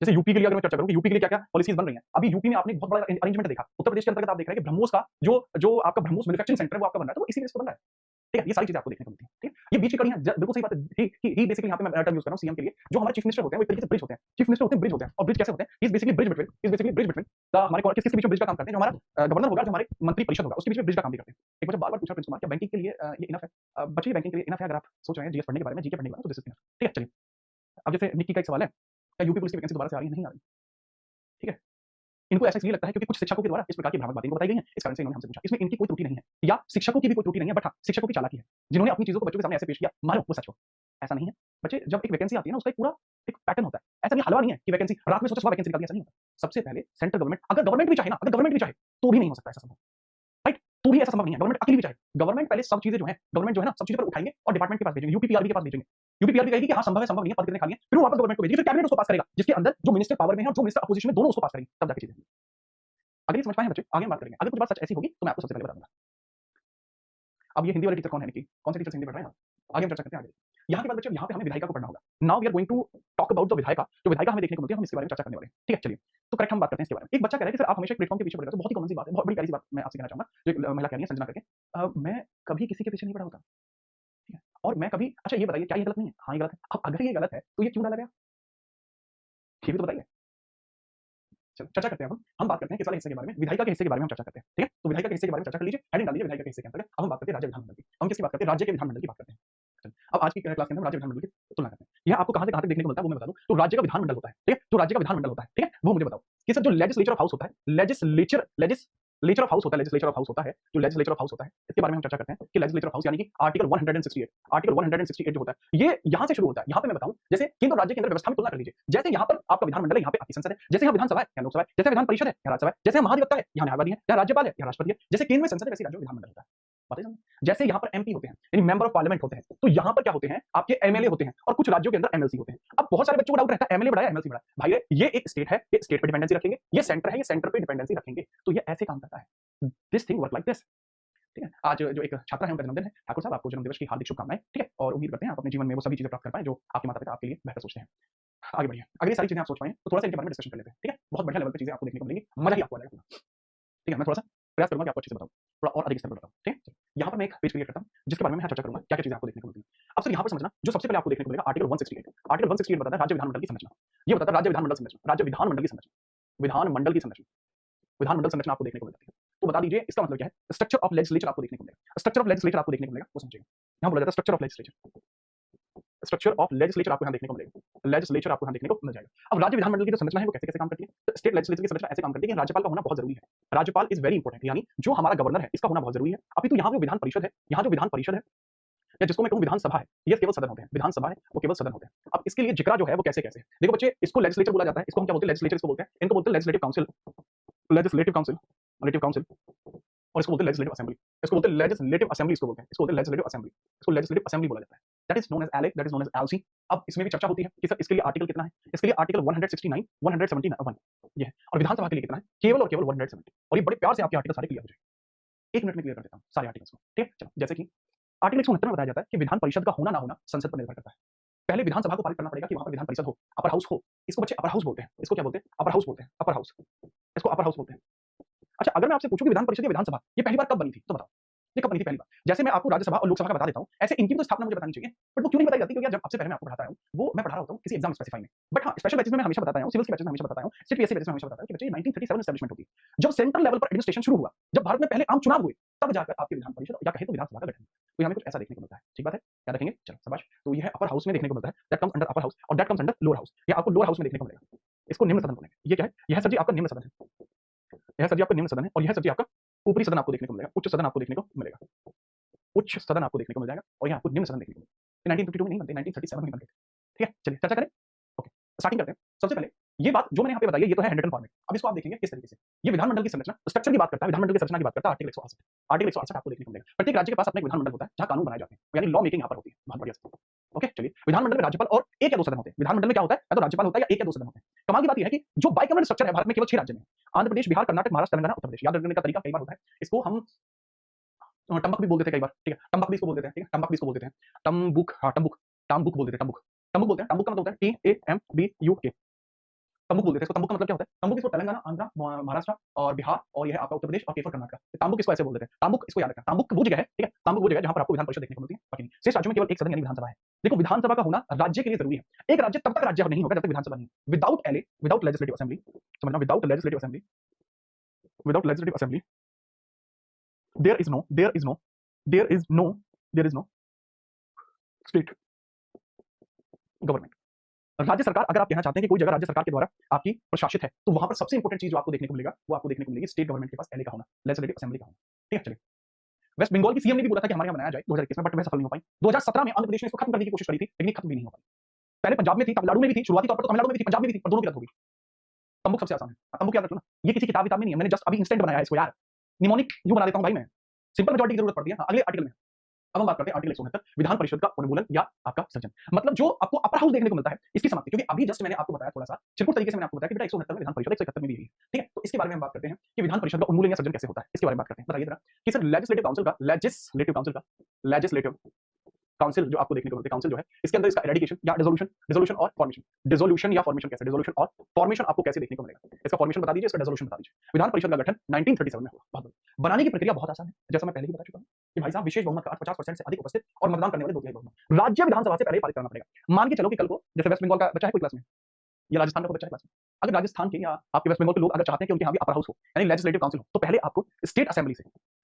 जैसे यूपी के लिए अगर मैं चर्चा करूं कि यूपी के लिए क्या क्या पॉलिसीज बन रही हैं, अभी यूपी में आपने बहुत बड़ा अरेंजमेंट देखा। उत्तर प्रदेश के अंतर्गत आप देख रहे हैं कि ब्रह्मोस का जो आपका ब्रह्मोस मैन्युफैक्चरिंग सेंटर है वो आपका बन रहा है, तो वो इसी बेस पर बन रहा है। ठीक है, ये सारी चीजें आपको देखने को मिलती हैं। ठीक है, ये बीच की कड़ियां बिल्कुल सही बात है। ही बेसिकली यहाँ पे मैं टर्म यूज कर रहा हूँ सीएम के लिए, जो हमारे चीफ मिनिस्टर होते हैं वो एक तरीके से ब्रिज होते हैं, चीफ मिनिस्टर होते हैं ब्रिज होते हैं। और ब्रिज कैसे होते हैं? Is basically bridge between, is basically bridge between the हमारे किसके बीच में ब्रिज का काम करते हैं? जो हमारा गवर्नर होगा, जो हमारे मंत्री परिषद होगा, उसके बीच में ब्रिज का काम भी करते हैं। एक बार बार पूछा प्रिंस कुमार क्या बैंकिंग के लिए ये इनफ है? बच्चे बैंकिंग के लिए इनफ है? अगर आप सोच रहे हैं जीएस पढ़ने के बारे में, जीके पढ़ने के बारे में, तो दिस इज इनफ। ठीक है, चलिए अब जैसे निक्की का एक सवाल है, क्या यूपी पुलिस की वैकेंसी दोबारा से आ रही है? नहीं आ रही। ठीक है, इनको ऐसा इसलिए लगता है क्योंकि कुछ शिक्षकों के द्वारा इस प्रकार की भ्रामक बातें इनको बताई गई हैं, इस कारण से इन्होंने हमसे पूछा। इसमें इनकी कोई त्रुटि नहीं है या शिक्षकों की भी कोई त्रुटि नहीं है, बट हाँ, शिक्षकों की चालाकी है, जिन्होंने अपनी चीज़ों को बच्चों के सामने ऐसे पेश किया, मानो वो सच हो। ऐसा नहीं है। बच्चे जब एक वैकेंसी आती है ना, उसका एक पूरा एक पैटर्न होता है। ऐसा नहीं हलवा नहीं है कि वैकेंसी रात में सोचा सुबह वैकेंसी निकल गई, ऐसा नहीं होता। सबसे पहले सेंट्रल गवर्नमेंट अगर गवर्नमेंट भी चाहे ना, अगर गवर्नमेंट भी चाहे, तो भी नहीं हो सकता ऐसा संभव, राइट? तो भी ऐसा संभव नहीं है, गवर्नमेंट अकेली भी चाहे। गवर्नमेंट पहले सब चीज़ें जो हैं, गवर्नमेंट जो है ना, सब चीज़ें पर उठाएँगे और डिपार्टमेंट के पास भेजेंगे, यूपीपीआरबी के पास भेजेंगे। यूपीपीआरबी कहेगी कि हाँ, संभव है, संभव नहीं है, पद कितने खाली हैं, फिर वो वापस गवर्नमेंट को भेजेगी, फिर कैबिनेट उसको पास करेगा, जिसके अंदर जो मिनिस्टर पावर में है और जो मिनिस्टर अपोजिशन में, दोनों उसको पास करेंगे, तब जाके चीज़ें होंगी। अगर ये समझ पाए हैं बच्चे, आगे हम बात करेंगे। अगर कुछ बात सच ऐसी होगी, तो मैं आपको सबसे पहले बता दूँगा। अब ये हिंदी वाले टीचर कौन है निकी? कौन से टीचर से हिंदी पढ़ रहे हैं आप? आगे हम चर्चा करते हैं आगे। यहाँ के बाद बच्चे यहाँ पे हमें विधायिका को पढ़ना होगा। Now we are going to talk about the vidhayika. जो विधायिका हमें देखने को मिलती है, हम इसके बारे में चर्चा करने वाले हैं। ठीक है, चलिए। तो करेक्ट हम बात करते हैं इसके बारे में। एक बच्चा कह रहा है कि सर आप हमेशा एक प्लेटफॉर्म के पीछे पड़े रहते हो, बहुत ही कॉमन सी बात है, बहुत बड़ी प्यारी सी बात मैं आपसे कहना चाहूँगा। जो एक महिला कह रही है संजना करके, मैं कभी किसी के पीछे नहीं पड़ा होता। ठीक है? और मैं कभी अच्छा ये बताइए क्या ये गलत नहीं है? हाँ, ये गलत है। अब अगर ये गलत है, तो ये क्यों डाला गया? ये भी तो बताइए। चलो चर्चा करते हैं अब हम बात करते हैं किस वाले हिस्से के बारे में, विधायिका के हिस्से के बारे में हम चर्चा करते हैं। ठीक है? तो विधायिका के हिस्से के बारे में चर्चा कर लीजिए, हेडिंग डाल दीजिए विधायिका के हिस्से के अंतर्गत। अब हम बात करते हैं राज्य विधानमंडल की। हम किसकी बात करते हैं? राज्य के विधानमंडल की बात करते हैं। चलिए, अब आज की क्लास के अंदर हम राज्य विधानमंडल की तुलना करते हैं। यह आपको कहाँ से कहाँ तक देखने को मिलता है वो मैं बता दूं। तो राज्य का विधानमंडल होता है, ठीक है? जो राज्य का विधानमंडल होता है, ठीक है? वो मुझे बताओ कि सर जो लेजिस्लेचर ऑफ हाउस होता है, लेजिस्लेचर ऑफ हाउस होता है, लेजिस्लेचर ऑफ हाउस होता है, जो लेजिस्लेचर ऑफ हाउस होता है, इसके बारे में हम चर्चा करते हैं कि लेजिस्लेचर ऑफ हाउस यानी कि आर्टिकल 168 जो होता है, ये यहाँ से शुरू होता है। यहाँ पे मैं बताऊं, जैसे केंद्र और राज्य के अंदर व्यवस्था में तुलना कर लीजिए। जैसे यहाँ पर आपका विधानमंडल है, यहाँ पे आपकी संसद है। जैसे यहाँ विधानसभा है, यहाँ लोकसभा है। जैसे विधान परिषद है, यहाँ राज्यसभा है। जैसे यहाँ महाधिवक्ता है, यहाँ न्यायवादी है, यहाँ राज्यपाल है, यहाँ राष्ट्रपति है। जैसे केंद्र में संसद है, वैसे राज्यों में विधानमंडल होता है। बात है समझ? जैसे यहाँ पर एमपी होते हैं, यानी मेंबर ऑफ पार्लियामेंट होते हैं, तो यहाँ पर क्या होते हैं? आपके एमएलए होते हैं और कुछ राज्यों के अंदर एमएलसी होते हैं। अब बहुत सारे बच्चों को डाउट रहता है, एमएलए बड़ा है, एमएलसी बड़ा है। भाई ये एक स्टेट है, ये स्टेट पे डिपेंडेंसी रखेंगे, ये सेंटर है, ये सेंटर पे डिपेंडेंसी रखेंगे। तो ये ऐसे काम करता है। This thing work like this. ठीक है? आज जो एक छात्रा है, उनका जन्मदिन है। ठाकुर साहब, आपको जन्मदिवस की हार्दिक शुभकामनाएं। ठीक है? और उम्मीद करते हैं आप अपने जीवन में वो सभी चीजें प्राप्त कर पाएं जो आपके माता-पिता आपके लिए बेहतर सोचते हैं। आगे बढ़िए। अगर ये सारी चीजें आप सोच पाए हैं, तो थोड़ा सा इनके बारे में डिस्कशन कर लेते हैं। ठीक है? बहुत बढ़िया लेवल पे चीजें आपको देखने को मिलेंगी, मजा ही आपको आ जाएगा पूरा। ठीक है? मैं थोड़ा-सा प्रयास करूँगा कि आपको अच्छे से बताऊँ, थोड़ा और अधिक स्तर पर बताऊँ। ठीक है? चलिए, यहाँ पर मैं एक पेज क्रिएट करता हूँ, जिसके बारे में मैं यहाँ चर्चा करूँगा, क्या-क्या चीजें आपको देखने को मिलती हैं। अब सर यहाँ पर समझना, जो सबसे पहले आपको देखने को मिलेगा आर्टिकल 168। आर्टिकल 168 बताता है राज्य विधानमंडल की संरचना। ये बताता है राज्य विधानमंडल संरचना, राज्य विधानमंडल की संरचना, विधानमंडल की संरचना। विधानमंडल संरचना आपको देखने को मिलती है। तो बता दीजिए इसका मतलब क्या है? स्ट्रक्चर ऑफ लेजिस्लेचर आपको देखने को मिलेगा। स्ट्रक्चर ऑफ लेजिस्लेचर आपको देखने को मिलेगा, वो समझिएगा। यहाँ बोला जाता है structure of legislature. Structure of legislature आपको यहाँ देखने को मिलेगा। लेजिस्लेचर आपको यहाँ देखने को मिल जाएगा। अब राज्य विधानमंडल की जो संरचना है वो कैसे-कैसे काम करती है? तो स्टेट लेजिस्लेचर की संरचना ऐसे काम करती है कि राज्यपाल का होना बहुत जरूरी है। राज्यपाल इज वेरी इंपॉर्टेंट, यानी जो हमारा गवर्नर है, इसका होना बहुत जरूरी है। अभी तो यहाँ जो विधान परिषद है, यहाँ जो विधान परिषद है या जिसको मैं कहूँ विधानसभा है, ये केवल सदन होते हैं। विधानसभा है, वो केवल सदन होते हैं। अब इसके लिए जिक्रा जो है वो कैसे-कैसे है? देखो बच्चे, इसको लेजिस्लेचर बोला जाता है। इसको हम क्या बोलते हैं? लेजिस्लेचर इसको बोलते हैं। इनको बोलते हैं legislative council, legislative council, legislative council. और इसको बोलते हैं लेजिस्लेटिव असेंबली। इसको बोलते हैं लेजिस्लेटिव असेंबली, इसको बोलते हैं। इसको बोलते हैं लेजिस्लेटिव असेंबली। इसको लेजिस्लेटिव असेंबली बोला जाता है। That is known as elec, that is known as LC. अब इसमें भी चर्चा होती है कि सर इसके लिए आर्टिकल कितना है? इसके लिए आर्टिकल 169, 171 ये है। और विधानसभा के लिए कितना है? केवल और केवल 170। और ये बड़े प्यार से आपके आर्टिकल सारे क्लियर हो जाएंगे। 1 मिनट में क्लियर कर देता हूँ सारे आर्टिकल्स को। ठीक है? चलो, जैसे कि आर्टिकल 169 में बताया जाता है कि विधान परिषद का होना ना होना संसद पर निर्भर करता है। पहले विधानसभा को पारित करना पड़ेगा कि वहां पर विधान परिषद हो, अपर हाउस हो। इसको बच्चे अपर हाउस बोलते हैं। इसको क्या बोलते हैं? अपर हाउस बोलते हैं। अपर हाउस, इसको अपर हाउस बोलते हैं। अच्छा, अगर मैं आपसे पूछूं कि विधान परिषद या विधानसभा ये पहली बार कब बनी थी, तो बताओ ये कब बनी थी पहली बार? जैसे मैं आपको राज्यसभा और लोकसभा का बता देता हूं, ऐसे इनकी भी तो स्थापना मुझे बतानी चाहिए। बट वो क्यों नहीं बताई जाती? क्योंकि जब आपसे पहले मैं आपको पढ़ाता हूं, वो मैं पढ़ा रहा होता हूं किसी एग्जाम स्पेसिफाई में। बट हाँ, स्पेशल बैचेस में मैं हमेशा बताता हूं, सिविल्स के बैचेस में हमेशा बताता हूं, सिर्फ पीएससी बैचेस में हमेशा बताता हूं कि बच्चे 1937 एस्टैब्लिशमेंट होती है। जब सेंट्रल लेवल पर एडमिनिस्ट्रेशन शुरू हुआ, जब भारत में पहले आम चुनाव हुए, तब जाकर आपके विधान परिषद या कहे तो विधानसभा का गठन। तो यहाँ कुछ ऐसा देखने को मिलता है। ठीक बात है? याद रखेंगे? चलो शाबाश। तो यह अपर हाउस में देखने को मिलता है, that comes under upper house, और that comes under lower house. ये आपको लोअर हाउस में देखने को मिलेगा। इसको निम्न सदन बोलेंगे। ये क्या है? यह सर जी आपका निम्न सदन है। यह सर जी आपका निम्न सदन है, और यह सर जी आपका ऊपरी सदन आपको देखने को मिलेगा। उच्च सदन आपको देखने को मिलेगा। उच्च सदन आपको देखने को मिल जाएगा, और यहाँ आपको निम्न सदन देखने को मिलेगा। 1952 में नहीं बनते, 1937 में बनते। ठीक है? चलिए चर्चा करें। ओके, स्टार्टिंग करते हैं। सबसे पहले ये बात जो मैंने यहाँ पे बताई है, ये तो है हैंडरिटन फॉर्मेट। अब इसको आप देखेंगे किस तरीके से। ये विधानमंडल की संरचना, स्ट्रक्चर की बात करता है, विधानमंडल की संरचना की बात करता है। आर्टिकल 168, आर्टिकल 168 आपको देखने को मिलेगा। प्रत्येक राज्य के पास अपना एक विधानमंडल होता है, जहाँ कानून बनाए जाते हैं, यानी लॉ मेकिंग यहाँ पर होती है। बहुत बढ़िया। ओके, चलिए। विधानमंडल में राज्यपाल और एक या दो सदन होते हैं। विधानमंडल में क्या होता है? या तो राज्यपाल होता है या एक या दो सदन होते हैं। कमाल की बात यह है कि जो बाइकैमरल स्ट्रक्चर है भारत में केवल 6 राज्य में, आंध्र प्रदेश, बिहार, कर्नाटक, महाराष्ट्र, तेलंगाना, उत्तर प्रदेश। याद रखने का तरीका कई बार होता है। इसको हम टम्बक भी बोल देते हैं कई बार। ठीक है? टम्बक भी इसको बोल देते हैं। ठीक है? टम्बक भी इसको बोल देते हैं। टम्बुक, हाँ टम्बुक, टम्बुक बोल देते हैं। टम्बुक, टम्बुक बोलते हैं। टम्बुक का मतलब होता है TAMBUK। तंबुक बोल देते हैं इसको। तंबुक का मतलब क्या होता है? तंबुक इसको तेलंगाना, आंध्र, महाराष्ट्र और बिहार, और ये है आपका उत्तर प्रदेश और केवल कर्नाटक। तांबुक इसको ऐसे बोल देते हैं। तांबुक इसको याद रखना। तांबुक वो जगह है, ठीक है? तांबुक वो जगह है जहां पर आपको विधान परिषद देखने को मिलती है, बाकी नहीं। शेष राज्यों में केवल एक सदन यानी विधानसभा है। देखो, विधानसभा का होना राज्य के लिए जरूरी है। एक राज्य तब तक राज्य नहीं होगा जब तक विधानसभा नहीं। Without LA, without legislative assembly, समझना, without legislative assembly, without legislative assembly, there is no, there is no, there is no, there is no state government. राज्य सरकार, अगर आप कहना चाहते हैं कि कोई जगह राज्य सरकार के द्वारा आपकी प्रशासित है, तो वहां पर सबसे इंपॉर्टेंट चीज जो आपको देखने को मिलेगा, वो आपको देखने को मिलेगी स्टेट गवर्नमेंट के पास एलए का होना, लेजिस्लेटिव असेंबली का होना। ठीक है, चलिए। वेस्ट बंगाल की सीएम ने भी बोला था कि हमारे यहाँ बनाया जाए 2021 में, बट वह सफल नहीं हो पाई। 2017 में आंध्र प्रदेश ने इसको खत्म करने की कोशिश करी थी, लेकिन ये खत्म भी नहीं हो पाई। पहले पंजाब में थी, तमिलनाडु में भी थी, शुरुआती तौर पर तो तमिलनाडु में भी थी, पंजाब में भी थी, पर दोनों की रद्द हो गई। तंबुक सबसे आसान है, तंबुक याद रखो ना, ये किसी किताब नहीं है, मैंने जस्ट अभी इंस्टेंट बनाया है इसको यार, निमोनिक यूं बना देता हूं भाई मैं। सिंपल मेजॉरिटी की जरूरत पड़ती है। हाँ, अगले आर्टिकल में अब हम बात करते हैं आर्टिकल 169 विधान परिषद का उन्मूलन या आपका सृजन, मतलब जो आपको अपर हाउस देखने को मिलता है इसकी समाप्ति, क्योंकि अभी जस्ट मैंने आपको बताया थोड़ा सा चिरकुट तरीके से मैंने आपको बताया कि बेटा 169 में विधान परिषद 171 में भी है। ठीक है, तो इसके बारे में हम बात करते हैं कि विधान परिषद का उन्मूलन या सृजन कैसे होता है, इसके बारे में बात करते हैं। बताइए जरा कि सर लेजिस्लेटिव काउंसिल जो आपको देखने को मिलता है, काउंसिल जो है इसके अंदर इसका एरेडिकेशन या डिसोल्यूशन और फॉर्मेशन, डिसोल्यूशन या फॉर्मेशन कैसे, डिसोल्यूशन और फॉर्मेशन आपको कैसे देखने को मिलेगा, इसका फॉर्मेशन बता दीजिए, इसका डिसोल्यूशन बता दीजिए। विधान परिषद का गठन 1937 में हुआ। बहुत बढ़िया। बनाने की प्रक्रिया बहुत आसान है, जैसा मैं पहले ही बता चुका हूं कि भाई साहब विशेष बहुमत का अर्थ 50% से अधिक उपस्थित और मतदान करने वाले 2/3 बहुमत राज्य विधानसभा से पहले ही पारित करना पड़ेगा। मान के चलो कि कल को जैसे वेस्ट बंगाल का बच्चा है कोई क्लास में, या राजस्थान का कोई बच्चा है क्लास में, अगर राजस्थान के या आपके वेस्ट बंगाल के लोग अगर चाहते हैं कि उनके यहाँ भी अपर हाउस हो यानी लेजिस्लेटिव काउंसिल हो, तो पहले आपको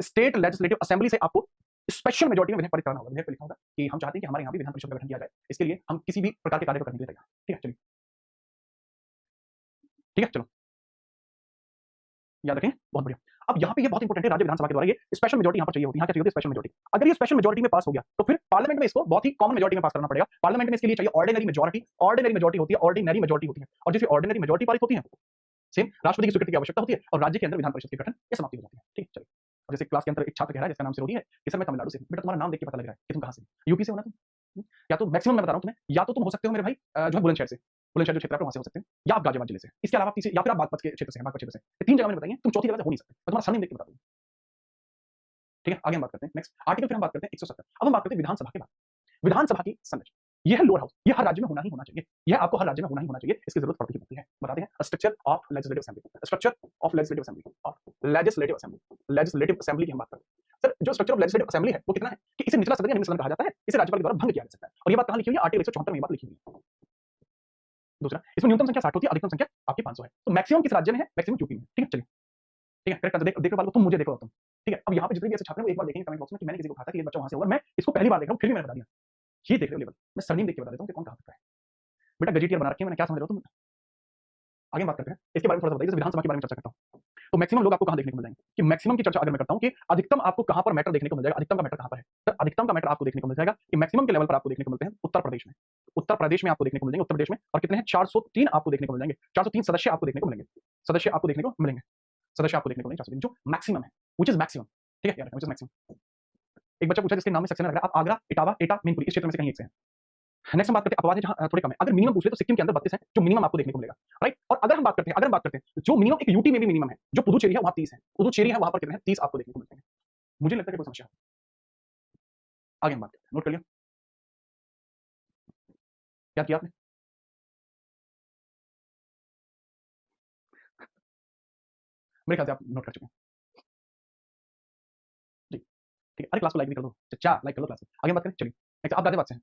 स्टेट लेजिस्लेटिव असेंबली से आपको स्पेशल मेजॉरिटी में विधेयक पारित करना होगा। विधेयक पे लिखा होगा कि हम चाहते हैं कि हमारे यहाँ भी विधान परिषद का गठन किया जाए, इसके लिए हम किसी भी प्रकार के कार्य को करने के लिए तैयार। ठीक है, चलिए। ठीक है, चलो याद रखें, बहुत बढ़िया। अब यहाँ पे ये बहुत इंपॉर्टेंट है, राज्य विधानसभा के द्वारा ये स्पेशल मेजॉरिटी यहाँ पर चाहिए होती है। यहाँ क्या चाहिए होती है? Special majority. अगर ये स्पेशल मेजॉरिटी में पास हो गया तो फिर पार्लियामेंट में इसको बहुत ही कॉमन मेजॉरिटी में पास करना पड़ेगा। पार्लियामेंट में इसके लिए चाहिए ऑर्डिनरी मेजॉरिटी। ऑर्डिनरी मेजॉरिटी होती है, ऑर्डिनरी मेजॉरिटी होती है, और जैसे ऑर्डिनरी मेजॉरिटी पारित होती है सेम राष्ट्रपति की स्वीकृति की आवश्यकता होती है और राज्य के अंदर विधान परिषद के गठन या समाप्ति हो जाती है। ठीक है, चलिए। अब जैसे क्लास के अंदर एक छात्र कह रहा है जिसका नाम सिरोही है कि सर मैं तमिलनाडु से हूं। बेटा तुम्हारा नाम देख के पता लग रहा है कि तुम कहां से हो, यूपी से हो ना तुम? या तो मैक्सिमम मैं बता रहा हूं तुम्हें, या तो तुम हो सकते हो मेरे भाई जो है बुलंदशहर से, बुलंदशहर जो क्षेत्र है वहां से हो सकते हैं, या आप गाजियाबाद जिले से, इसके अलावा तीसरी या फिर आप बागपत के क्षेत्र से हैं, बागपत क्षेत्र से। ये तीन जगह मैंने बताई हैं, तुम चौथी जगह से हो नहीं सकते। मैं तुम्हारा सरनेम देख के बता दूंगा। ठीक है, आगे हम बात करते हैं नेक्स्ट आर्टिकल, फिर हम बात करते हैं 170। अब हम बात करते हैं विधानसभा के बाद, विधानसभा की संरचना। यह है लोअर हाउस, यह हर राज्य में होना ही होना चाहिए, यह आपको हर राज्य में होना ही होना चाहिए, इसकी जरूरत पड़ती ही पड़ती है। बताते हैं structure of legislative assembly, structure of legislative assembly और लेजिस्लेटिव असेंबली, लेजिस्लेटिव असेंबली की हम बात करते हैं। सर जो स्ट्रक्चर ऑफ लेजिस्लेटिव असेंबली है वो कितना है कि इसे निचला सदन या निम्न सदन कहा जाता है, इसे राज्यपाल के द्वारा भंग किया जा सकता है, और ये बात कहां लिखी हुई है? आर्टिकल 174 में ये बात लिखी हुई है। दूसरा, इसमें न्यूनतम संख्या 60 होती है, अधिकतम संख्या आपकी 500 है। तो मैक्सिमम किस राज्य में है? मैक्सिमम यूपी में। ठीक है, चलिए। ठीक है, करेक्ट देख रहे हो, तुम मुझे देखो तुम। ठीक है, अब यहाँ पे जितने भी ऐसे छात्र हैं वो एक बार देखेंगे कमेंट बॉक्स में कि मैंने किसी को कहा था कि ये बच्चा वहां से होगा, मैं इसको पहली बार देख रहा हूँ, फिर भी मैंने बता दिया। ये देख रहे हो लेवल, मैं सरनेम देख के बता देता हूँ कि कौन कहा सकता है। बेटा गजेटियर बना रखे हैं मैंने, क्या समझ रहे हो तुम? आगे बात करते हैं इसके बारे में, थोड़ा सा बताइए। विधानसभा के बारे में चर्चा करता हूं तो मैक्सिमम लोग आपको कहां देखने को मिल जाएंगे कि मैक्सिमम की चर्चा अगर मैं करता हूं कि अधिकतम आपको कहां पर मैटर देखने को मिल जाएगा, अधिकतम का मैटर कहां पर है? तो अधिकतम का मैटर आपको देखने को मिल जाएगा कि मैक्सिमम के लेवल पर आपको देखने को मिलते हैं उत्तर प्रदेश में। उत्तर प्रदेश में आपको देखने को मिल जाएंगे, उत्तर प्रदेश में। और कितने हैं? 403 आपको देखने को मिल जाएंगे, 403 सदस्य आपको देखने को मिलेंगे, सदस्य आपको देखने को मिलेंगे, सदस्य आपको देखने को मिलेंगे 403, जो मैक्सिमम है, व्हिच इज मैक्सिमम। ठीक है यार, व्हिच इज मैक्सिमम। एक बच्चा पूछा जिसके नाम में सेक्शन लग रहा है, आप आगरा, इटावा, एटा, मीनपुरी इस क्षेत्र में से कहीं एक से हैं। नेक्स्ट हम बात करते हैं अपवाद है जहां थोड़े कम है। अगर मिनिमम पूछ ले तो सिक्किम के अंदर 32 है जो मिनिमम आपको देखने को मिलेगा, राइट। और अगर हम बात करते हैं जो मिनिमम एक यूटी में भी मिनिमम है, जो पुदुचेरी है वहां 30 है, पुदुचेरी है वहां पर कितने हैं? 30 आपको देखने को मिलते हैं। मुझे लगता है कि कोई समस्या है। आगे हम बात करते हैं, नोट कर लिया? क्या किया आपने? मेरे ख्याल से आप नोट कर चुके हैं जी। ठीक है, अरे क्लास को लाइक भी कर दो, चाचा लाइक कर दो क्लास को। आगे हम बात करें, चलिए नेक्स्ट आप गाजियाबाद से हैं।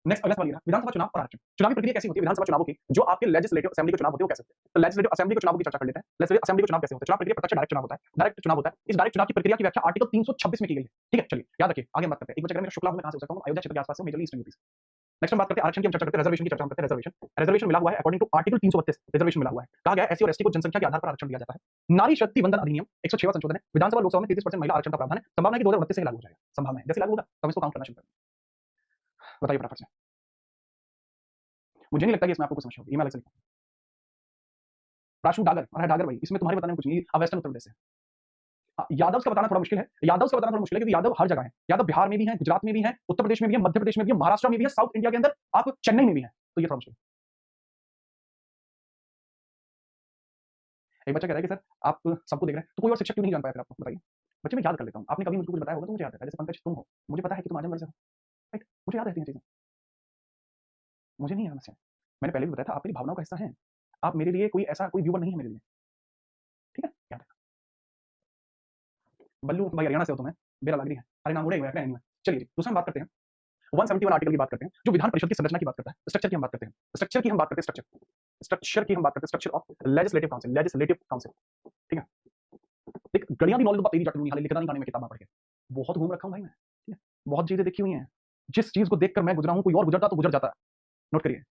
नेक्स्ट अगला सवाल ये रहा, विधानसभा चुनाव और आरक्षण। चुनावी प्रक्रिया कैसी होती है विधानसभा चुनावों की? जो आपके लेजिस्लेटिव असेंबली के चुनाव होते हैं वो कैसे होते हैं? तो लेजिस्लेटिव असेंबली के चुनाव की चर्चा कर लेते हैं। लेजिस्लेटिव असेंबली के चुनाव कैसे होते हैं? चुनाव प्रक्रिया प्रत्यक्ष डायरेक्ट चुनाव होता है, डायरेक्ट चुनाव होता है। इस डायरेक्ट चुनाव की प्रक्रिया की व्याख्या आर्टिकल 326 में की गई है। ठीक है, चलिए याद रखिए। आगे हम बात करते हैं, एक बच्चा कह रहा है शुक्ला में कहां से हो सकता हूं? अयोध्या क्षेत्र के आसपास से, मेजरली ईस्टर्न यूपी से। नेक्स्ट हम बात करते हैं आरक्षण की, हम चर्चा करते हैं रिजर्वेशन की, चर्चा करते हैं रिजर्वेशन। रिजर्वेशन मिला हुआ है अकॉर्डिंग टू आर्टिकल 332, रिजर्वेशन मिला हुआ है। कहा गया है एससी और एसटी को जनसंख्या के आधार पर आरक्षण दिया जाता है। नारी शक्ति वंदन अधिनियम 106वां संशोधन है, विधानसभा लोकसभा में 33% महिला आरक्षण का प्रावधान है। संभावना है कि 2029 से लागू हो जाएगा, संभावना है। जैसे लागू होगा तो हम इसको काउंट करना शुरू करेंगे। बताइए फटाफट से। मुझे नहीं लगता कि इसमें आपको कुछ समस्या होगी, मैं अलग से लिखूं। प्राशु डागर, और है डागर भाई, इसमें तुम्हारे बताने में कुछ नहीं। अब वेस्टर्न उत्तर प्रदेश से। हाँ, यादव का बताना थोड़ा मुश्किल है, यादव का बताना थोड़ा मुश्किल है क्योंकि यादव हर जगह है। यादव बिहार में भी है, गुजरात में भी है, उत्तर प्रदेश में भी है, मध्य प्रदेश में भी है, महाराष्ट्र में भी है, साउथ इंडिया के अंदर आप चेन्नई में भी है, तो ये थोड़ा मुश्किल है। एक बच्चा कह रहा है कि सर आप सबको देख रहे हैं तो कोई और शिक्षक क्यों नहीं जान पाया? फिर आपको बताइए। बच्चे मैं याद कर लेता हूँ, आपने कभी मुझको कुछ बताया होगा तो मुझे याद है। जैसे पंकज तुम हो, मुझे पता है कि तुम आजमगढ़ से हो, राइट, मुझे याद रहती हैं चीजें, मुझे नहीं याद है। मैंने पहले भी बताया था आप मेरी भावनाओं का हिस्सा हैं, आप मेरे लिए कोई ऐसा कोई व्यूवर नहीं है मेरे लिए। ठीक है, याद है। बल्लू भाई हरियाणा से हो तुम्हें, बेरा लग रही है, अरे नाम उड़े हुए हैं। चलिए दूसरा हम बात करते हैं 171 आर्टिकल की बात करते हैं जो विधान परिषद की संरचना की बात करता है। स्ट्रक्चर की हम बात करते हैं, स्ट्रक्चर की हम बात करते हैं, स्ट्रक्चर की हम बात करते हैं, structure of legislative council, legislative council. ठीक है, एक गड़िया भी नॉलेज तेरी जटनी हाले लिखता नहीं खाने में किताबें पढ़ के बहुत घूम रखा हूं भाई मैं। ठीक है, बहुत चीजें देखी हुई हैं, जिस चीज को देखकर मैं गुजरा हूं कोई और गुजरता तो गुजर जाता। नोट करिए,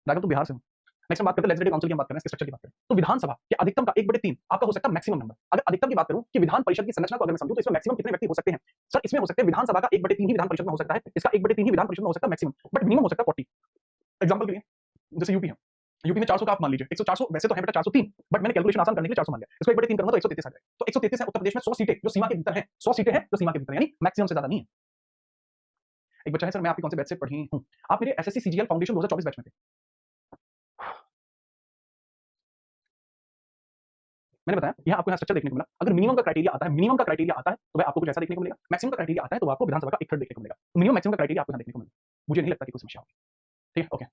राघव तुम बिहार से हो। नेक्स्ट हम बात करते हैं लेजिस्लेटिव काउंसिल की, हम बात करें इसके स्ट्रक्चर की बात करें तो विधानसभा के अधिकतम का 1/3 आपका हो सकता है मैक्सिमम नंबर। अगर अधिकतम की बात करूं कि विधान परिषद की संरचना को अगर मैं समझूं तो इसमें मैक्सिमम कितने व्यक्ति हो सकते हैं? सर इसमें हो सकते हैं विधानसभा का 1/3 ही विधान परिषद में हो सकता है, इसका 1/3 ही विधान परिषद में हो सकता है मैक्सिमम, बट मिनिमम हो सकता है 40। एग्जांपल के लिए जैसे यूपी है, यूपी में 400 का आप मान लीजिए, 100 400 वैसे तो है बेटा 403, बट मैंने कैलकुलेशन आसान करने के लिए 400 मान लिया, इसको 1/3 करूंगा तो 133 आ जाएगा। तो 133 है उत्तर प्रदेश में 100 सीटें जो सीमा के भीतर हैं, 100 सीटें हैं जो सीमा के भीतर हैं, यानी मैक्सिमम से ज्यादा नहीं है। एक बच्चा है सर मैं आपकी कौन से बैच से पढ़ी हूं? आप मेरे एसएससी सीजीएल फाउंडेशन 2024 बैच में थे। मैंने बताया यहाँ आपको यहाँ स्ट्रक्चर देखने को मिला। अगर मिनिमम का क्राइटेरिया आता है, मिनिमम का क्राइटेरिया आता है तो वह आपको कुछ ऐसा देखने को मिलेगा। मैक्सिमम का क्राइटेरिया आता है तो आपको विधानसभा का 1/3 देखने को मिलेगा। तो मिनिमम मैक्सिमम का क्राइटेरिया आपको यहाँ देखने को मिलेगा। मुझे नहीं लगता कि कोई समस्या होगी। ठीक है, ओके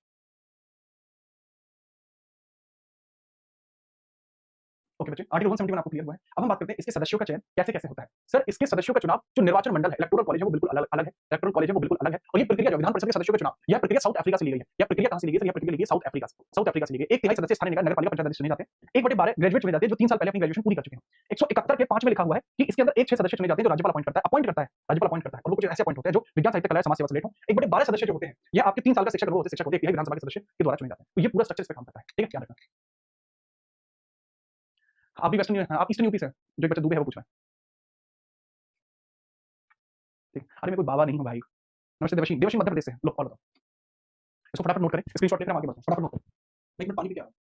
ओके बच्चे, आर्टिकल 171 आपको क्लियर हुआ है। अब हम बात करते हैं इसके सदस्यों का चयन कैसे कैसे होता है। सर इसके सदस्यों का चुनाव जो निर्वाचन मंडल है, इलेक्टोरल कॉलेज है, वो बिल्कुल अलग अलग है। इलेक्टोरल कॉलेज है वो बिल्कुल अलग है। और ये प्रक्रिया जो विधान परिषद के सदस्यों का चुनाव, यह प्रक्रिया साउथ अफ्रीका से ली गई है। यह प्रक्रिया कहां से ली गई है? यह प्रक्रिया ली गई है साउथ अफ्रीका से। साउथ अफ्रीका से ली गई। 1/3 सदस्य स्थानीय निकाय नगरपालिका पंचायत अध्यक्ष चुने जाते हैं। 1/12 ग्रेजुएट चुने जाते हैं जो 3 साल पहले अपनी ग्रेजुएशन पूरी कर चुके हैं। 171 के 5 में लिखा हुआ है कि इसके अंदर 1 6 सदस्य चुने जाते हैं जो राज्यपाल अपॉइंट करता है, राज्यपाल अपॉइंट करता है। और वो कुछ ऐसे अपॉइंट होते हैं जो विज्ञान साहित्य कला समाज सेवा से रिलेटेड हो। 1/12 सदस्य जो होते हैं ये आपके 3 साल का शिक्षक होते हैं, शिक्षक होते हैं विधानसभा के सदस्य के द्वारा चुने जाते हैं। तो ये पूरा स्ट्रक्चर इस पे काम करता है। ठीक है, ध्यान रखना। आप भी वेस्टर्न, आप ईस्टर्न यूपी से, जो एक बच्चा दुबे है वो पूछ रहा है। ठीक, अरे मैं कोई बाबा नहीं हूँ भाई। नमस्ते देवशी, देवशी मध्य प्रदेश से है। लो और बताओ, इसको फटाफट नोट करें, स्क्रीनशॉट लेकर हम आगे बढ़ते हैं। फटाफट नोट करें। एक मिनट पानी पी के आ रहा हूं।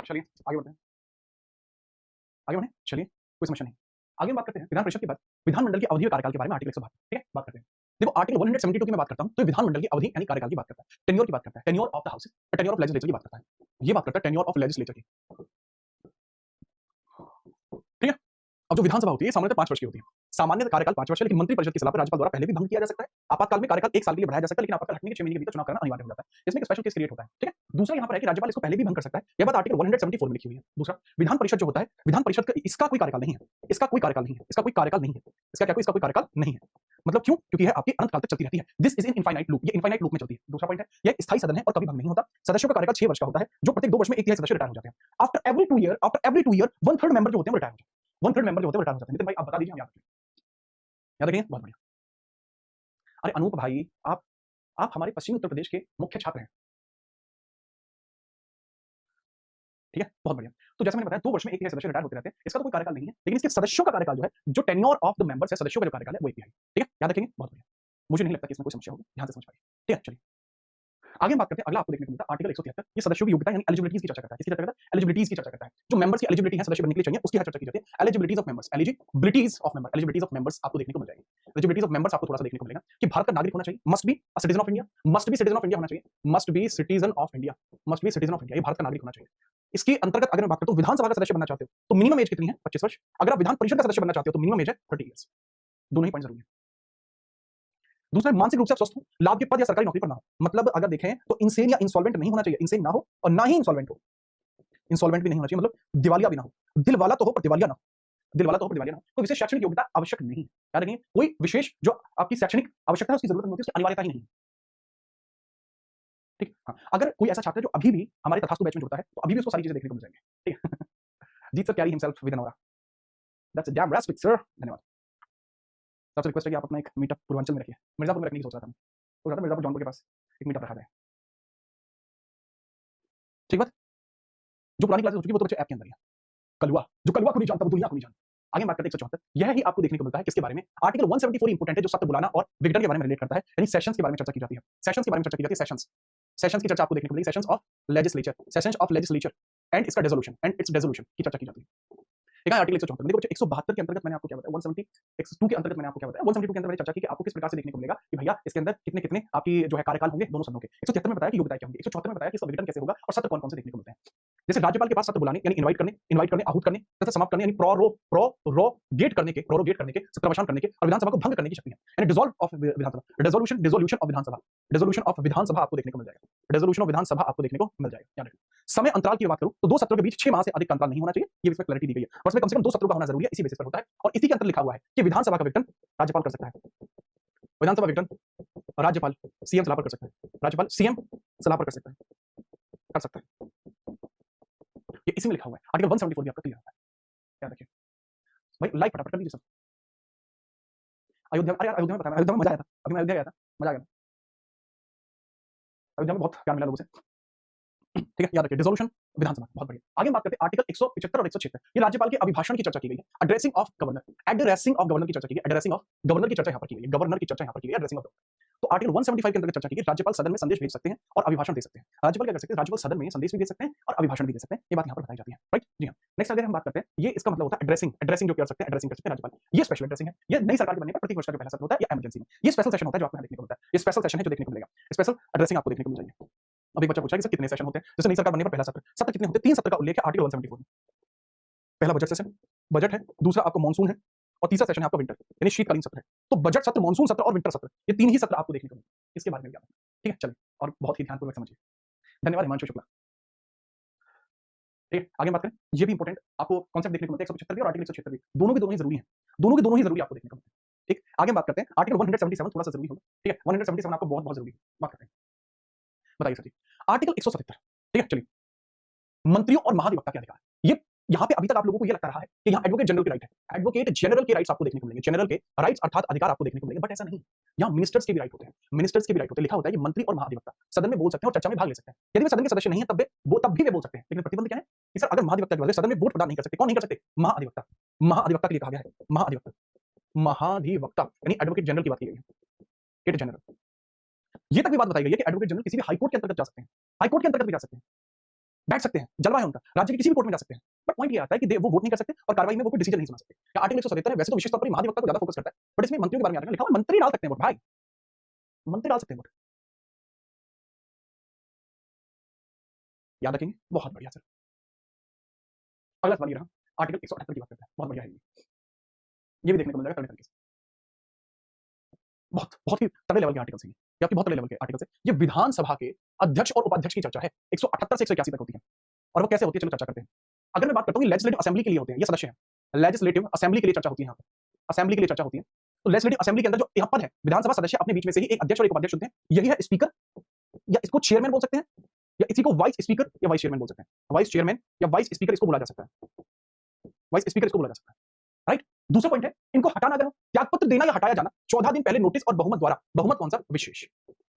चलिए आगे बढ़ते हैं, आगे बढ़े चलिए, कोई समस्या नहीं। आगे हम बात करते हैं विधान परिषद के बाद विधानमंडल की अवधि और कार्यकाल के बारे में, आर्टिकल 172। ठीक है, बात करते हैं। देखो आर्टिकल 172 की मैं बात करता हूं तो विधानमंडल की अवधि यानी कार्यकाल की बात करता है, टेन्योर की बात करता है, tenure of the house, tenure of legislature की बात करता है। ये बात करता है टेन्योर ऑफ लेजिस्लेचर की। ठीक है, अब जो विधानसभा होती है सामान्यतः 5 वर्ष की होती है। सामान्य कार्यकाल 5 वर्ष है, लेकिन मंत्रिपरिषद की सलाह पर राज्यपाल द्वारा पहले भी भंग किया जा सकता है। आपातकाल में कार्यकाल 1 साल के लिए बढ़ाया जा सकता है, लेकिन आपातकाल हटने के 6 महीने के भीतर चुनाव करना अनिवार्य हो जाता है। इसमें एक स्पेशल केस क्रिएट होता है। ठीक है, दूसरा यहाँ पर है कि राज्यपाल इसको पहले भी भंग कर सकता है। यह बात आर्टिकल 174 में लिखी हुई है। दूसरा, विधान परिषद जो होता है, विधान परिषद का इसका कोई कार्यकाल नहीं है, इसका कोई कार्यकाल नहीं है, इसका कोई कार्यकाल नहीं है, इसका क्या कोई, इसका कोई कार्यकाल नहीं है। मतलब क्यों? क्योंकि यह आपकी अनंत काल तक चलती रहती है। This is in infinite loop, ये इनफाइनाइट लूप में चलती है। दूसरा पॉइंट है, यह स्थायी सदन है और कभी भंग नहीं होता। सदस्यों का कार्यकाल 6 वर्ष का होता है, जो प्रत्येक 2 वर्ष में 1 सदस्य रिटायर हो जाते हैं। After every 2 year, after every 2 year 1/3 member जो होते हैं वो रिटायर हो जाते हैं। 1/3 मेंबर जो होते हैं वो रिटायर हो जाते हैं। नितिन भाई आप बता दीजिए, हम याद रखें। याद रखेंगे, बहुत बढ़िया। अरे अनूप भाई, आप हमारे पश्चिमी उत्तर प्रदेश के मुख्य छात्र हैं। ठीक है, बहुत बढ़िया। तो जैसे मैंने बताया 2 वर्ष में 1 सदस्य रिटायर होते रहते हैं। इसका तो कोई कार्यकाल नहीं है, लेकिन इसके सदस्यों का कार्यकाल जो है, जो टेन्योर ऑफ द मेंबर्स है, सदस्यों का जो कार्यकाल है वो 1 तिहाई। ठीक है, याद रखेंगे, बहुत बढ़िया। मुझे नहीं लगता कि इसमें कोई समस्या होगी, ध्यान से समझ पाइए। ठीक है, चलिए आगे हम बात करते हैं। अगला आपको देखने को मिलता है आर्टिकल 173। ये सदस्यों की योग्यता यानी एलिजिबिलिटीज की चर्चा करता है। किसकी चर्चा करता है? एलिजिबिलिटीज की चर्चा करता है। जो मेंबर्स की एलिजिबिलिटी है सदस्य बनने के लिए चाहिए, उसकी चर्चा की जाती है। Eligibilities of members, eligibilities of member, eligibilities of members आपको देखने को मिल जाएगी। एलिजिबिलिटीज ऑफ मेंबर्स आपको थोड़ा सा देखने को मिलेगा कि भारत का नागरिक होना चाहिए, must be a citizen of India, must be citizen of India होना चाहिए, must be citizen of India, must be citizen of India, ये भारत का नागरिक होना चाहिए। इसके अंतर्गत अगर मैं बात करूं तो विधानसभा का सदस्य बनना चाहते हो तो मिनिमम एज कितनी है? 25 वर्ष। अगर आप विधान परिषद का सदस्य बनना चाहते हो तो मिनिमम एज है 30 ईयर्स। दोनों ही पॉइंट जरूरी है। दूसरा, मानसिक रूप से स्वस्थ हो, लाभ के पद या सरकारी नौकरी पर ना हो। मतलब अगर देखें तो इनसेन या इंसॉल्वेंट नहीं होना चाहिए, इनसेन ना हो और ना ही इंसॉल्वेंट हो। इंसॉल्वेंट भी नहीं होना चाहिए, मतलब दिवालिया भी ना हो। दिल वाला तो हो पर दिवालिया ना हो, दिल वाला तो हो पर दिवालिया ना हो। कोई विशेष शैक्षणिक योग्यता आवश्यक नहीं है, याद रखिए। कोई विशेष जो आपकी शैक्षणिक आवश्यकता है उसकी जरूरत नहीं होती, उसकी अनिवार्यता ही नहीं है। ठीक, हाँ, अगर कोई ऐसा छात्र है जो अभी भी हमारे तथास्तु बैच में जुड़ता है तो अभी भी उसको सारी चीजें देखने को मिल जाएंगी। ठीक है, Jeet sir carry himself with an aura, that's a damn respect sir, धन्यवाद। सबसे रिक्वेस्ट है कि आप अपना एक मीटअप पूर्वांचल में रखिए। मिर्जापुर में रखने की सोच रहा था मैं, सोच रहा था मिर्जापुर जौनपुर के पास एक मीटअप रखा जाए। ठीक बात, जो पुरानी क्लासेस हो चुकी है वो तो बच्चे ऐप के अंदर ही है। कलुआ, जो कलुआ को नहीं जानता वो दुनिया को नहीं जानता। आगे बात करते हैं 174। यह ही आपको देखने को मिलता है किसके बारे में? आर्टिकल 174 इंपोर्टेंट है, जो सत्य बुलाना और विघटन के बारे में रिलेट करता है, यानी सेशंस के बारे में चर्चा की जाती है। सेशंस के बारे में चर्चा की जाती है, सेशंस, सेशंस की चर्चा आपको देखने को मिलेगी। Sessions of legislature, sessions of legislature and इसका रेजोल्यूशन एंड इट्स रेजोल्यूशन की चर्चा की जाती है। ठीक है, आर्टिकल 174 देखो बच्चे 172 के अंतर्गत मैंने आपको क्या बताया, 170 102 के अंतर्गत मैंने आपको क्या बताया, 172 के अंदर मैंने चर्चा की कि आपको किस प्रकार से देखने को मिलेगा कि भैया इसके अंदर कितने कितने आपकी जो है कार्यकाल होंगे दोनों सदनों के। 173 में बताया कि योग्यता क्या होगी, 174 में बताया कि इसका विघटन कैसे होगा और सत्र कौन कौन से देखने को मिलते हैं। जैसे राज्यपाल के पास सत्र बुलाने यानी इनवाइट करने, आहूत करने तथा समाप्त करने यानी प्रोरोगेट करने के, सत्रावसान करने के और विधानसभा को भंग करने की शक्ति है। यानी डिसॉल्व ऑफ विधानसभा, डिसोल्यूशन ऑफ विधानसभा, डिसोल्यूशन ऑफ विधानसभा आपको देखने को मिल जाएगा, डिसोल्यूशन ऑफ विधानसभा आपको देखने को मिल जाएगा। याद रखिए। समय अंतराल की बात करूं तो 2 सत्रों के बीच 6 माह से अधिक का अंतराल नहीं होना चाहिए, ये इसमें क्लैरिटी दी गई है। और इसमें कम से कम 2 सत्रों का होना जरूरी है, इसी बेसिस पर होता है। और इसी के अंदर लिखा हुआ है कि विधानसभा का विघटन राज्यपाल कर सकता है, विधानसभा विघटन राज्यपाल सीएम सलाह पर कर सकता है, राज्यपाल सीएम सलाह पर कर सकता है। ये इसी में लिखा हुआ है। आर्टिकल 174 भी आपका क्लियर होता है। याद रखिए भाई, लाइक फटाफट कर लीजिए सब। अयोध्या, अरे यार अयोध्या में पता है, अयोध्या में मजा आया था, अभी मैं अयोध्या गया था, मजा आ गया। अयोध्या में बहुत प्यार मिला लोगों से। ठीक है, याद रखिए डिसोल्यूशन विधानसभा, बहुत बढ़िया। आगे हम बात करते हैं आर्टिकल 175 और 176। ये राज्यपाल के अभिभाषण की चर्चा की गई है। एड्रेसिंग ऑफ गवर्नर की चर्चा की गई है, एड्रेसिंग ऑफ गवर्नर की चर्चा यहाँ पर की गई है, गवर्नर की चर्चा यहाँ पर की गई है, एड्रेसिंग ऑफ। तो आर्टिकल 175 के अंतर्गत चर्चा की गई, राज्यपाल सदन में संदेश भेज सकते हैं और अभिभाषण दे सकते हैं। राज्यपाल क्या कर सकते हैं, राज्यपाल सदन में संदेश भी दे सकते हैं और अभिभाषण भी दे सकते हैं। ये बात यहाँ पर बताई जाती है, राइट? जी हाँ। नेक्स्ट अगर हम बात करते हैं, ये इसका मतलब होता है एड्रेसिंग जो कर सकते हैं, एड्रेसिंग कर सकते हैं राज्यपाल। ये स्पेशल एड्रेसिंग है, ये नई सरकार के बनने पर प्रत्येक वर्ष का जो पहला सत्र होता है या इमरजेंसी में ये स्पेशल सेशन होता है जो आपको यहाँ देखने को मिलता है। ये स्पेशल सेशन है जो देखने को मिलेगा, स्पेशल एड्रेसिंग आपको देखने को मिल जाएगी। अब एक बच्चा पूछा कि सर कितने सेशन होते हैं, जैसे नई सरकार बनने पर पहला सत्र कितने होते हैं? 3 सत्र का उल्लेख है आर्टिकल 174 में। पहला बजट सेशन, बजट है, दूसरा आपका मानसून है और तीसरा सेशन है आपका विंटर यानी शीतकालीन सत्र है। तो बजट सत्र, मानसून सत्र और विंटर सत्र, ये 3 ही सत्र आपको देखने को मिलेंगे। इसके बारे में ज्ञान, ठीक है? चलिए, और बहुत ही ध्यानपूर्वक समझिए। धन्यवाद हिमांशु शुक्ला। ठीक है, आगे बात करें। ये भी इंपॉर्टेंट आपको कॉन्सेप्ट देखने को मिलता है, 175 भी और आर्टिकल 176 भी, दोनों के दोनों ही जरूरी हैं, दोनों के दोनों ही जरूरी आपको देखने को मिलते हैं। ठीक, आगे बात करते हैं आर्टिकल 177, थोड़ा सा जरूरी होगा। ठीक है, 177 आपको बहुत बहुत जरूरी है, बात करते हैं। बताइए सर जी, आर्टिकल 177। ठीक है, चलिए, मंत्रियों और महाधिवक्ता के अधिकार। ये यहाँ पे अभी तक आप लोगों को ये लगता रहा है कि यहाँ एडवोकेट जनरल के राइट है, एडवोकेट जनरल के राइट्स आपको देखने को मिलेंगे, जनरल के राइट्स अर्थात अधिकार आपको देखने को मिलेंगे, बट ऐसा नहीं। यहाँ मिनिस्टर्स के भी राइट होते हैं, मिनिस्टर्स के भी राइट होते हैं। लिखा होता है कि मंत्री और महाधिवक्ता सदन में बोल सकते हैं और चर्चा में भाग ले सकते हैं। यदि वे सदन के सदस्य नहीं है तब भी वे बोल सकते हैं, लेकिन प्रतिबंध क्या है कि सर अगर महाधिवक्ता के सदन में वोट प्रदान नहीं कर सकते, कौन नहीं कर सकते? महाधिवक्ता। महाधिवक्ता के लिए कहा गया है, महाधिवक्ता, महाधिवक्ता यानी एडवोकेट जनरल की बात की गई है, एडवोकेट जनरल। ये तक भी बात बताई गई है कि एडवोकेट जनरल किसी भी हाईकोर्ट के अंतर्गत जा सकते हैं, हाईकोर्ट के अंतर्गत भी जा सकते हैं, बैठ सकते हैं, जलवा है उनका, राज्य के किसी भी कोर्ट में जा सकते हैं। बट पॉइंट ये आता है कि वो वोट नहीं कर सकते और कार्रवाई में वो कोई डिसीजन नहीं सुना सकते। आर्टिकल 177 है, वैसे तो विशेष तौर पर महाधिवक्ता को ज्यादा फोकस करता है, बट इसमें मंत्रियों के बारे में आता है, लिखा हुआ मंत्री डाल सकते हैं वोट, भाई मंत्री डाल सकते हैं वोट। याद रखेंगे, बहुत बढ़िया सर। अगला सवाल ये रहा, आर्टिकल 178 की बात करते हैं, बहुत बढ़िया है ये भी देखने को मिल जाएगा तगड़े तरीके से। बहुत बहुत ही तगड़े लेवल के आर्टिकल्स हैं ये, आपके बहुत तगड़े लेवल के आर्टिकल्स हैं। ये विधानसभा के अध्यक्ष और उपाध्यक्ष की चर्चा है, 178 से 181 तक होती है। और वो कैसे होती है, चलो चर्चा करते हैं। अगर मैं बात करता हूँ लेजिस्लेटिव असेंबली के लिए होते हैं, ये सदस्य हैं, लेजिस्लेटिव असेंबली के लिए चर्चा होती है, यहाँ पर असेंबली के लिए चर्चा होती है। तो लेजिस्लेटिव असेंबली के अंदर जो यहाँ पद है, विधानसभा सदस्य अपने बीच में से ही एक अध्यक्ष और एक उपाध्यक्ष चुनते हैं, यही है स्पीकर, या इसको चेयरमैन बोल सकते हैं, या इसी को वाइस स्पीकर या वाइस चेयरमैन बोल सकते हैं। वाइस चेयरमैन या वाइस स्पीकर इसको बोला जा सकता है, वाइस स्पीकर इसको बोला जा सकता है, राइट? दूसरा पॉइंट है, इनको हटाना अगर त्यागपत्र देना या हटाया जाना 14 दिन पहले नोटिस और बहुमत द्वारा, बहुमत कौन सा? विशेष।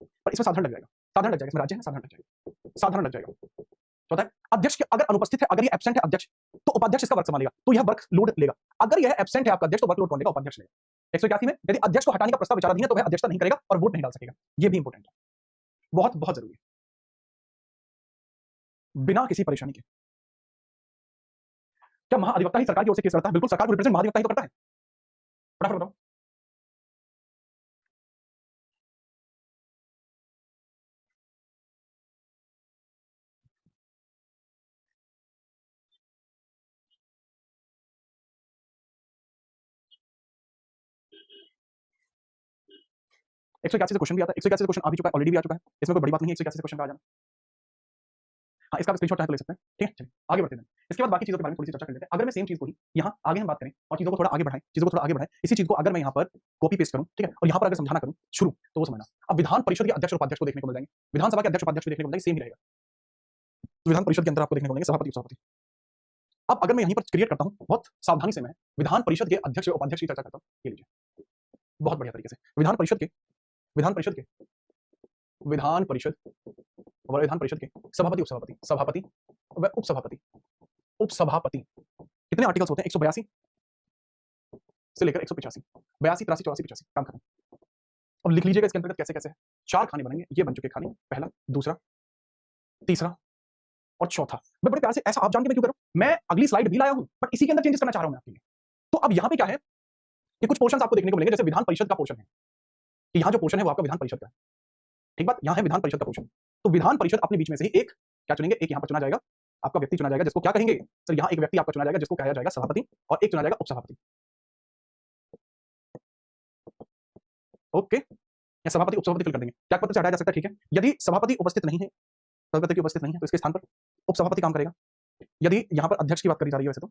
पर इसमें साधारण लग जाएगा, साधारण लग जाएगा, इसमें राज्य है, साधारण लग जाएगा, साधारण लग जाएगा। चौथा है, अध्यक्ष अगर अनुपस्थित है, अगर ये एब्सेंट है अध्यक्ष, तो उपाध्यक्ष इसका वर्क संभालेगा, तो यह वर्क लोड लेगा। अगर यह एब्सेंट है आपका अध्यक्ष, तो वर्क लोड कौन लेगा? उपाध्यक्ष लेगा। 181 में यदि अध्यक्ष को हटाने का प्रस्ताव विचाराधीन है तो वह अध्यक्षता नहीं करेगा और वोट नहीं डाल सकेगा। ये भी इंपॉर्टेंट है, बहुत बहुत जरूरी है, बिना किसी परेशानी के। क्या महाधिवक्ता ही सरकार की ओर से केस करता है? बिल्कुल, सरकार को रिप्रेजेंट महाधिवक्ता ही तो करता है। फटाफट बताओ। एक सौ इक्यासी से क्वेश्चन भी आता है, 181 से क्वेश्चन आ भी चुका है, ऑलरेडी भी आ चुका है, इसमें कोई बड़ी बात नहीं है 181 से क्वेश्चन आ जाना। हाँ, इसका स्क्रीनशॉट चाहे तो ले सकते हैं, ठीक है? चलिए आगे बढ़ते हैं। इसके बाद बाकी चीजों के बारे में थोड़ी सी चर्चा कर लेते हैं। अगर मैं सेम चीज को ही यहाँ आगे हम बात करें और चीजों को थोड़ा आगे बढ़ाएं, इसी चीज को अगर मैं यहाँ पर कॉपी पेस्ट करूँ, ठीक है, और यहाँ पर अगर समझाना करूँ शुरू, तो वो समझना। अब विधान परिषद के अध्यक्ष और उपाध्यक्ष को देखने को मिल जाएंगे, विधानसभा के अध्यक्ष उपाध्यक्ष को देखने को मिलेंगे, सेम ही रहेगा। विधान परिषद के अंदर आपको देखने को मिलेंगे सभापति, उपसभापति। अब अगर मैं यहीं पर क्रिएट करता हूँ, बहुत सावधानी से मैं विधान परिषद के अध्यक्ष और उपाध्यक्ष की चर्चा करता हूँ, ये लीजिए बहुत बढ़िया तरीके से। विधान परिषद के विधान परिषद के सभापति, उपसभापति, सभापति व उपसभापति कितने आर्टिकल्स होते हैं? 182 से लेकर 185, 82, 83, 84, 85, काम खत्म। अब लिख लीजिएगा इसके अंतर्गत कैसे कैसे है। 4 खाने बनेंगे, ये बन चुके खाने, पहला, दूसरा, तीसरा और चौथा। मैं बड़े प्यार से ऐसा आप जान के मैं क्यों कर रहा हूं, मैं अगली स्लाइड भी लाया हूं, बट इसी के अंदर चेंजेस करना चाह रहा हूं मैं आपके लिए। तो अब यहां पे क्या है कि कुछ पोर्शन आपको देखने को मिलेंगे, जैसे विधान परिषद का पोर्शन है, कि यहां जो पोर्शन है वो आपका विधान परिषद का है, ठीक बात, यहां है विधान परिषद का पोर्शन। तो विधान परिषद अपने बीच में से ही एक क्या चुनेंगे? एक यहां पर चुना जाएगा आपका व्यक्ति चुना जाएगा जिसको क्या कहेंगे सर, यहाँ एक व्यक्ति आपका चुना जाएगा जिसको कहा जाएगा सभापति, और एक चुना जाएगा उपसभापति। ओके, या सभापति उपसभापति फिल कर देंगे, क्या पद से हटाया जा सकता है, ठीक है। यदि सभापति उपस्थित नहीं है, सभापति की उपस्थित नहीं है, तो इसके स्थान पर उपसभापति काम करेगा। यदि यहाँ पर अध्यक्ष की बात करी जा रही है वैसे तो,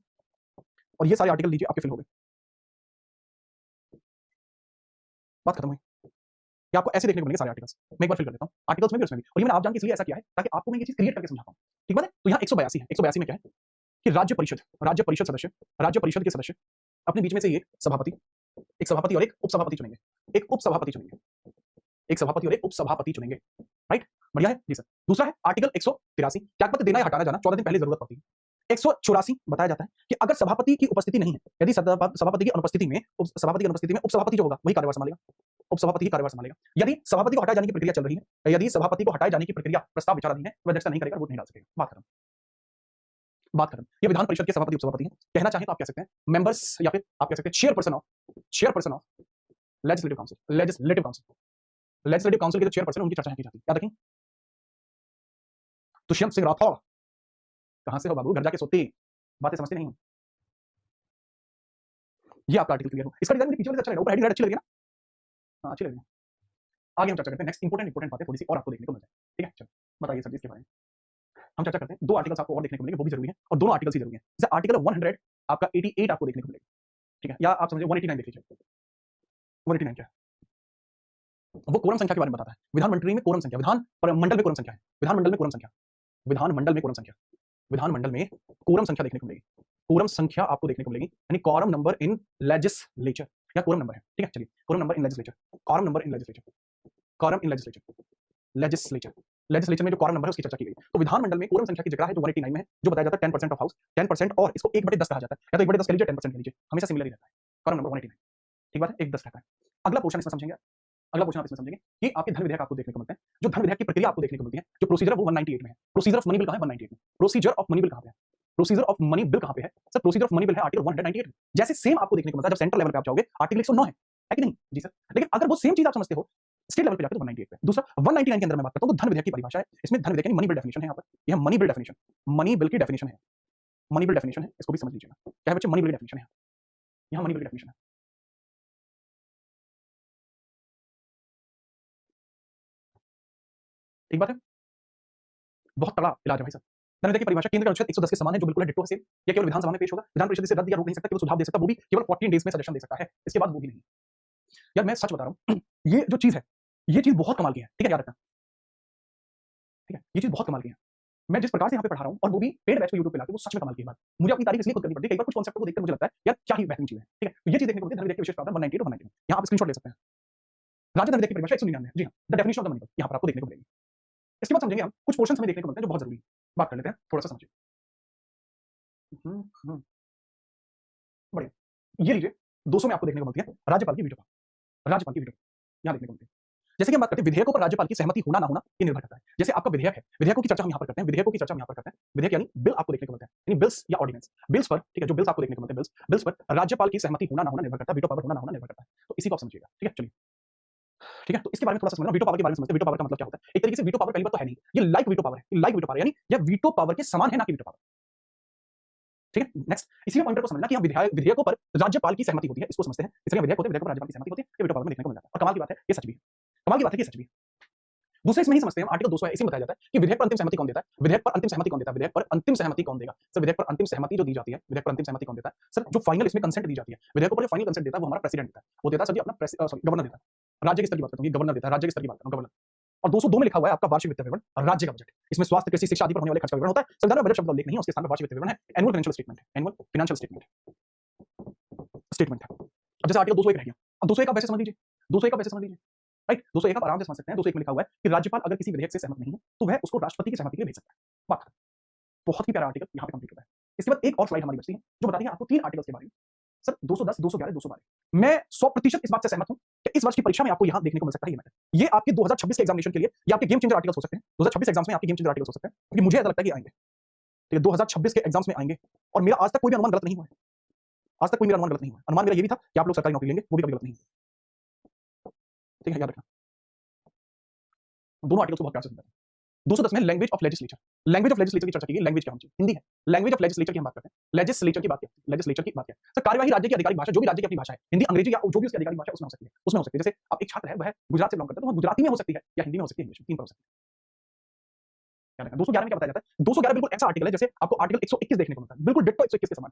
और ये सारे आर्टिकल लीजिए आपके फिल हो गए, बात खत्म हुई। ये आपको ऐसे देखने को मिलेंगे सारे आर्टिकल्स। मैं एक बार फिल कर देता हूँ, आर्टिकल्स में भी उसमें भी, और ये मैंने आप जान के इसलिए ऐसा किया है ताकि आपको मैं ये चीज क्रिएट करके समझा पाऊँ, ठीक बात है। तो यहाँ 182 है, 182 में क्या है कि राज्य परिषद सदस्य, राज्य परिषद के सदस्य अपने बीच में से एक सभापति और एक उपसभापति चुनेंगे, एक उपसभापति चुनेंगे, एक सभापति और एक उपसभापति चुनेंगे, राइट। बढ़िया है जी सर। दूसरा है आर्टिकल 183, त्यागपत्र देना या हटाना जाना 14 दिन पहले जरूरत पड़ती है। 184 बताया जाता है कि अगर सभापति की उपस्थिति नहीं है, यदि सभापति की अनुपस्थिति में उपसभापति जो होगा वही कार्यभार संभालेगा, उपसभापति ही कार्यभार संभालेगा। यदि सभापति को हटाए जाने की प्रक्रिया चल रही है, यदि सभापति को हटाए जाने की प्रक्रिया प्रस्ताव विचाराधीन है, वह अध्यक्षता नहीं करेगा, वोट नहीं डाल सकेगा। बात खत्म, बात खत्म। ये विधान परिषद के सभापति उपसभापति हैं। कहना चाहें तो आप कह सकते हैं मेंबर्स, या फिर आप कह सकते हैं चेयरपर्सन ऑफ लेजिस्लेटिव काउंसिल के जो चेयरपर्सन उनकी चर्चा की जाती है, याद रखें। दुष्यंत सिंह राठौड़, कहां से हो बाबू, घर जाके सोती, बातें समझते नहीं हो। ये आपका आर्टिकल क्लियर हो। इसका डिजाइन मुझे पीछे वाले अच्छा लगा, ऊपर हेडिंग अच्छी लगी ना, हाँ अच्छी लगी। आगे हम चर्चा करते हैं, नेक्स्ट इंपोर्टेंट बातें थोड़ी सी और आपको देखने को मिल जाए, ठीक है। चलो बताइए सर इसके बारे में हम चर्चा करते हैं। दो आर्टिकल्स आपको और देखने को मिलेंगे, वो भी जरूरी है, और दोनों आर्टिकल्स ही जरूरी है। जैसे आर्टिकल 100 आपका 88 आपको देखने को मिलेगा, ठीक है, या आप समझिए 189 देख लीजिए। 189 क्या है, वो कोरम संख्या के बारे में बताता है। विधानमंडल में कोरम संख्या, विधानमंडल में कोरम संख्या है, विधानमंडल में कोरम संख्या, विधानमंडल में कोरम संख्या, विधानमंडल में कोरम संख्या देखने को मिलेगी। कोरम संख्या आपको देखने को मिलेगी, यानी कॉरम नंबर इन लेजिस्लेचर, या कोरम नंबर है, ठीक है। चलिए quorum number in legislature, quorum number in legislature, quorum in legislature में जो कॉरम नंबर है उसकी चर्चा की गई। तो विधानमंडल में कोरम संख्या की जगह है जो 189 में है, जो बताया जाता है 10% ऑफ हाउस, 10%, और इसको 1/10 कहा जाता है, या तो 1/10 कह लीजिए, 10% कह लीजिए, हमेशा सिमिलर ही रहता है। कॉरम नंबर 189, ठीक बात है, 1/10 रहता है। अगला पोर्शन इसमें समझेंगे, अगला पोर्शन आप इसमें समझेंगे कि आपके धन विधेयक आपको देखने को मिलते हैं। जो धन विधेयक की प्रक्रिया आपको देखने को मिलती है, जो प्रोसीजर है वो 198 में है। प्रोसीजर ऑफ मनी बिल कहां है, 198 में। प्रोसीजर ऑफ मनी बिल कहां पे है, प्रोसीजर ऑफ मनी बिल कहां पे है sir, procedure of money bill है आर्टिकल 198 में। जैसे सेम आपको देखने को मिलता है जब सेंट्रल लेवल पे आप जाओगे, आर्टिकल 109 है कि नहीं जी सर। लेकिन अगर वो सेम चीज आप समझते हो स्टेट लेवल पे जाके तो 198 पे। दूसरा 199 के अंदर मैं बात करता हूं तो धन विधेयक की परिभाषा है, इसमें धन विधेयक यानी मनी बिल डेफिनेशन है। यहाँ पर यह money bill definition, money bill की डेफिनेशन है, मनी बिल डेफिनेशन है, इसको भी समझ लीजिएगा। क्या है बच्चे, मनी बिल डेफिनेशन है, यहाँ मनी बिल डेफिनेशन है। ठीक बात है, बहुत तगड़ा इलाज है भाई साहब। धन विधेयक की परिभाषा केंद्र का अनुच्छेद 110 के समान है, जो बिल्कुल है डिट्टो है, ये केवल विधानसभा में पेश होगा। विधान परिषद इसे रद्द या रोक नहीं सकता, केवल सुझाव दे सकता, वो भी केवल 14 डेज में सजेशन दे सकता है, इसके बाद वो भी नहीं। यार मैं सच बता रहा हूँ, ये जो चीज है, ये चीज बहुत कमाल की है, ठीक है, याद रखना, ठीक है, ये चीज बहुत कमाल की है। मैं जिस प्रकार से यहाँ पे पढ़ा रहा हूँ, और वो भी पेड बैच को यूट्यूब पे लाके, वो सच में कमाल की बात। मुझे अपनी तारीफ इसलिए खुद करनी पड़ती है, कई बार कुछ कॉन्सेप्ट को देखकर मुझे लगता है यार क्या ही बेहतरीन चीज है, ठीक है। तो ये चीज देखने को मिलती है, धन विधेयक के विशेष प्रावधान 198 और 199, यहाँ आप स्क्रीनशॉट ले सकते हैं। राज्य धन विधेयक की परिभाषा 199 है, जी हाँ, the definition of the money bill यहाँ पर आपको देखने को मिलेगी। इसके बाद समझेंगे हम कुछ पोर्शन हमें देखने को मिलते हैं जो बहुत जरूरी है, बात कर लेते हैं, थोड़ा सा समझिए। बढ़िया, ये लीजिए 200 में आपको देखने को मिलती है राज्यपाल की वीटो पावर, राज्यपाल की वीटो यहाँ देखने को मिलती है। जैसे कि हम बात करते हैं विधेयकों पर राज्यपाल की सहमति होना ना होना, ये निर्भर करता है। जैसे आपका विधेयक है, विधेयकों की चर्चा हम यहाँ पर करते हैं, विधेयकों की चर्चा हम यहाँ पर करते हैं। विधेयक यानी बिल आपको देखने को मिलता है, यानी बिल्स या ऑर्डिनेंस, बिल्स पर, ठीक है, जो बिल्स आपको देखने को मिलते हैं, बिल्स पर राज्यपाल की सहमति होना ना होना निर्भर करता है, वीटो पावर होना ना होना निर्भर करता है। तो इसी को आप समझिएगा, ठीक है। चलिए, ठीक है, तो इसके बारे में थोड़ा सा समझना, वीटो पावर के बारे में समझते हैं। वीटो पावर का मतलब क्या होता है, एक तरीके से वीटो पावर पहली बात तो है नहीं, ये लाइक वीटो पावर है, लाइक वीटो पावर यानी यह वीटो पावर के समान है, ना कि वीटो पावर, ठीक है। नेक्स्ट, इसी पॉइंटर को समझना कि हम विधेयकों पर राज्यपाल की सहमति होती है, इसको समझते हैं। इसलिए विधेयक होते हैं, विधेयकों पर राज्यपाल की सहमति होती है, ये वीटो पावर में देखने को मिल जाता है। और कमाल की बात है, ये सच भी है, कमाल की बात है, ये सच भी है। दूसरे इसमें ही समझते हैं, आर्टिकल 200 है, इसी में बताया जाता है कि विधेयक पर अंतिम सहमति कौन देता है, विधेयक पर अंतिम सहमति कौन देता है, विधेयक पर अंतिम सहमति कौन देगा सर, विधेयक पर अंतिम सहमति जो दी जाती है, विधेयक पर अंतिम सहमति कौन देता है सर, जो फाइनल इसमें कंसेंट दी जाती है, विधेयकों पर जो फाइनल कंसेंट देता है वो हमारा प्रेसिडेंट देता है, वो देता है सर जी अपना गवर्नर देता है। राज्य के स्तर की बात करता हूँ, गवर्नर देता है, राज्य के स्तर की बात करता हूँ, गवर्नर। और 202 में लिखा हुआ है आपका वार्षिक वित्त विवरण, राज्य का बजट, इसमें स्वास्थ्य, कृषि, शिक्षा आदि पर होने वाले खर्च का विवरण होता है। संविधान में बजट शब्द उल्लेख नहीं है, उसके स्थान पर वार्षिक वित्त विवरण है, एनुअल फाइनेंशियल स्टेटमेंट है, एनुअल फाइनेंशियल स्टेटमेंट है। अब जैसे आर्टिकल 201 रह गया, अब 201 का वैसे समझ लीजिए, 201 का वैसे समझ लीजिए, राइट। 201 आप आराम से समझ सकते हैं। 201 में लिखा हुआ है कि राज्यपाल अगर किसी विधेयक से सहमत नहीं है तो वह उसको राष्ट्रपति की सहमति के लिए भेज सकता है। बात खत्म। बहुत ही प्यारा आर्टिकल यहाँ पे कंप्लीट होता है। इसके बाद एक और स्लाइड हमारी बचती है जो बताती है आपको 3 आर्टिकल्स के बारे में। सर 210, 211, 212। मैं 100% इस बात से सहमत हूं कि इस वर्ष की परीक्षा में आपको यहां देखने को मिल सकता है ये मैटर। ये आपके 2026 के एग्जामिनेशन के लिए ये आपके गेम चेंजर आर्टिकल्स हो सकते हैं। 2026 एग्जाम्स में आपके गेम चेंजर आर्टिकल्स हो सकते हैं, क्योंकि मुझे ऐसा लगता है कि आएंगे, ठीक है, 2026 के एग्जाम्स में आएंगे। और मेरा आज तक कोई भी अनुमान गलत नहीं हुआ है, आज तक कोई मेरा अनुमान गलत नहीं हुआ। अनुमान मेरा ये भी था कि आप लोग सरकारी नौकरी लेंगे, वो भी कभी गलत नहीं, ठीक है, याद रखना। दोनों आर्टिकल्स को बहुत प्यार से समझना। 210 में language of legislature, language of legislature की चर्चा की गई। लैंग्वेज क्या होनी चाहिए? हिंदी है। लैंग्वेज ऑफ लेजिस्लेचर की हम बात करते हैं, लेजिस्लेचर की बात करते हैं, लेजिस्लेचर की बात करते हैं। सर कार्यवाही राज्य की आधिकारिक भाषा, जो भी राज्य की अपनी भाषा है, हिंदी, अंग्रेजी या जो भी उसकी आधिकारिक भाषा है उसमें हो सकती है, उसमें हो सकती है। जैसे अब एक छात्र है वह गुजरात से बिलोंग करता है तो वह गुजराती में हो सकती है या हिंदी में हो सकती है, इंग्लिश में, तीन पर हो सकती है। 211 में क्या बताया जाता है? 211 बिल्कुल ऐसा आर्टिकल है जैसे आपको आर्टिकल 121 देखने को मिलता है, बिल्कुल डिट्टो 121 के समान।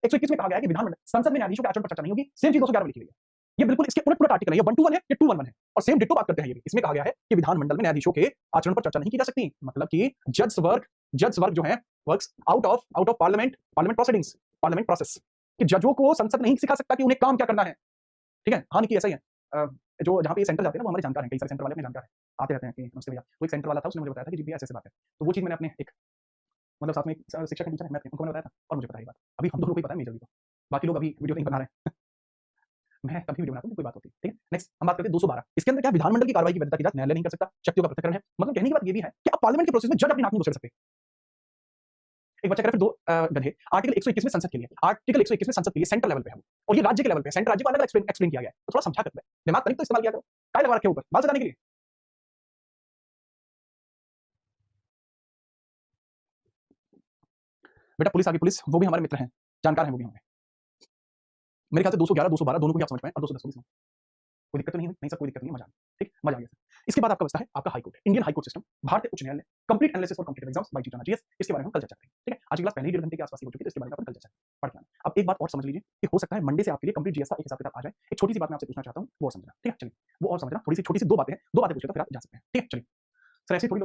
121 में कहा गया है कि विधानमंडल संसद में न्यायाधीशों के आचरण पर चर्चा नहीं होगी, सेम चीज 211 में लिखी गई है। ये बिल्कुल इसके उलट-पुलट आर्टिकल है, ये 121 है, ये 211 है और सेम डिट्टो बात करते हैं ये भी। इसमें कहा गया है कि विधानमंडल में न्यायाधीशों के आचरण पर चर्चा नहीं की जा सकती, मतलब कि जज वर्क जो है works out of parliament proceedings, parliament process, कि जजों को संसद नहीं सिखा सकता कि उन्हें काम क्या करना है। ठीक है? हाँ, निकी ऐसा ही है। जो जहाँ पे ये सेंटर जाते हैं ना वो हमारे जानकार हैं, कई सारे सेंटर वाले अपने जानकार हैं, आते रहते हैं कि नमस्ते भैया। वो एक सेंटर वाला था, उसने मुझे बताया था कि जी भैया ऐसे-ऐसे बात है। तो वो चीज़ मैंने अपने एक मतलब साथ में एक शिक्षक का टीचर है, मैथ के, उनको मैंने बताया था और मुझे पता है ये बात। अभी हम दोनों को ही पता है मेजर को। बाकी लोग अभी वीडियो नहीं बना रहे हैं। मैं तभी वीडियो बनाता हूँ, कोई बात होती है। ठीक है? नेक्स्ट हम बात करते हैं 212। इसके अंदर क्या विधानमंडल की कार्रवाई की वैधता की जांच न्यायालय नहीं कर सकता, शक्तियों का पृथक्करण है। मतलब कहने की बात ये भी है कि अब पार्लियामेंट के प्रोसेस में जज अपनी नाक नहीं घुसेड़ सकते। एक बच्चा कह रहा है फिर 2 गधे। आर्टिकल 121 में संसद के लिए, आर्टिकल 121 में संसद के लिए सेंटर लेवल पे है वो और ये राज्य के लेवल पे है। सेंटर राज्य को अलग-अलग एक्सप्लेन किया गया है। तो थोड़ा समझा करते हैं। दिमाग तनिक तो इस्तेमाल किया करो। काहे लगा रखे हो ऊपर? बाल सजाने के लिए? बेटा पुलिस आ गई, पुलिस वो भी हमारे मित्र हैं, जानकार हैं वो भी हमारे। मेरे ख्याल से 211, 212 दोनों को भी आप समझ पाए और 210 को भी समझ। कोई दिक्कत तो नहीं हुई? नहीं सर कोई दिक्कत नहीं है, मजा आ गया। ठीक, मजा आ गया सर। इसके बाद आपका बचता है आपका high court, Indian high court system, भारतीय उच्च न्यायालय, complete analysis for competitive exams by जीजाना जीएस। इसके बारे में हम कल चर्चा करेंगे। ठीक है? आज की क्लास पहले ही 1.5 घंटे के आसपास की हो चुकी है, तो इसके बारे में अपन कल चर्चा करेंगे। पढ़ के आना। अब एक बात और समझ लीजिए कि हो सकता है मंडे से आपके लिए कंप्लीट जीएस का एक हिसाब किताब आ जाए। एक छोटी सी बात मैं आपसे पूछना चाहता हूँ, वो और समझना। ठीक है? चलिए, वो और समझना, थोड़ी सी 2 बातें हैं, 2 बातें पूछ लेता हूँ फिर आप जा सकते हैं। ठीक है? चलिए। सर ऐसी थोड़ी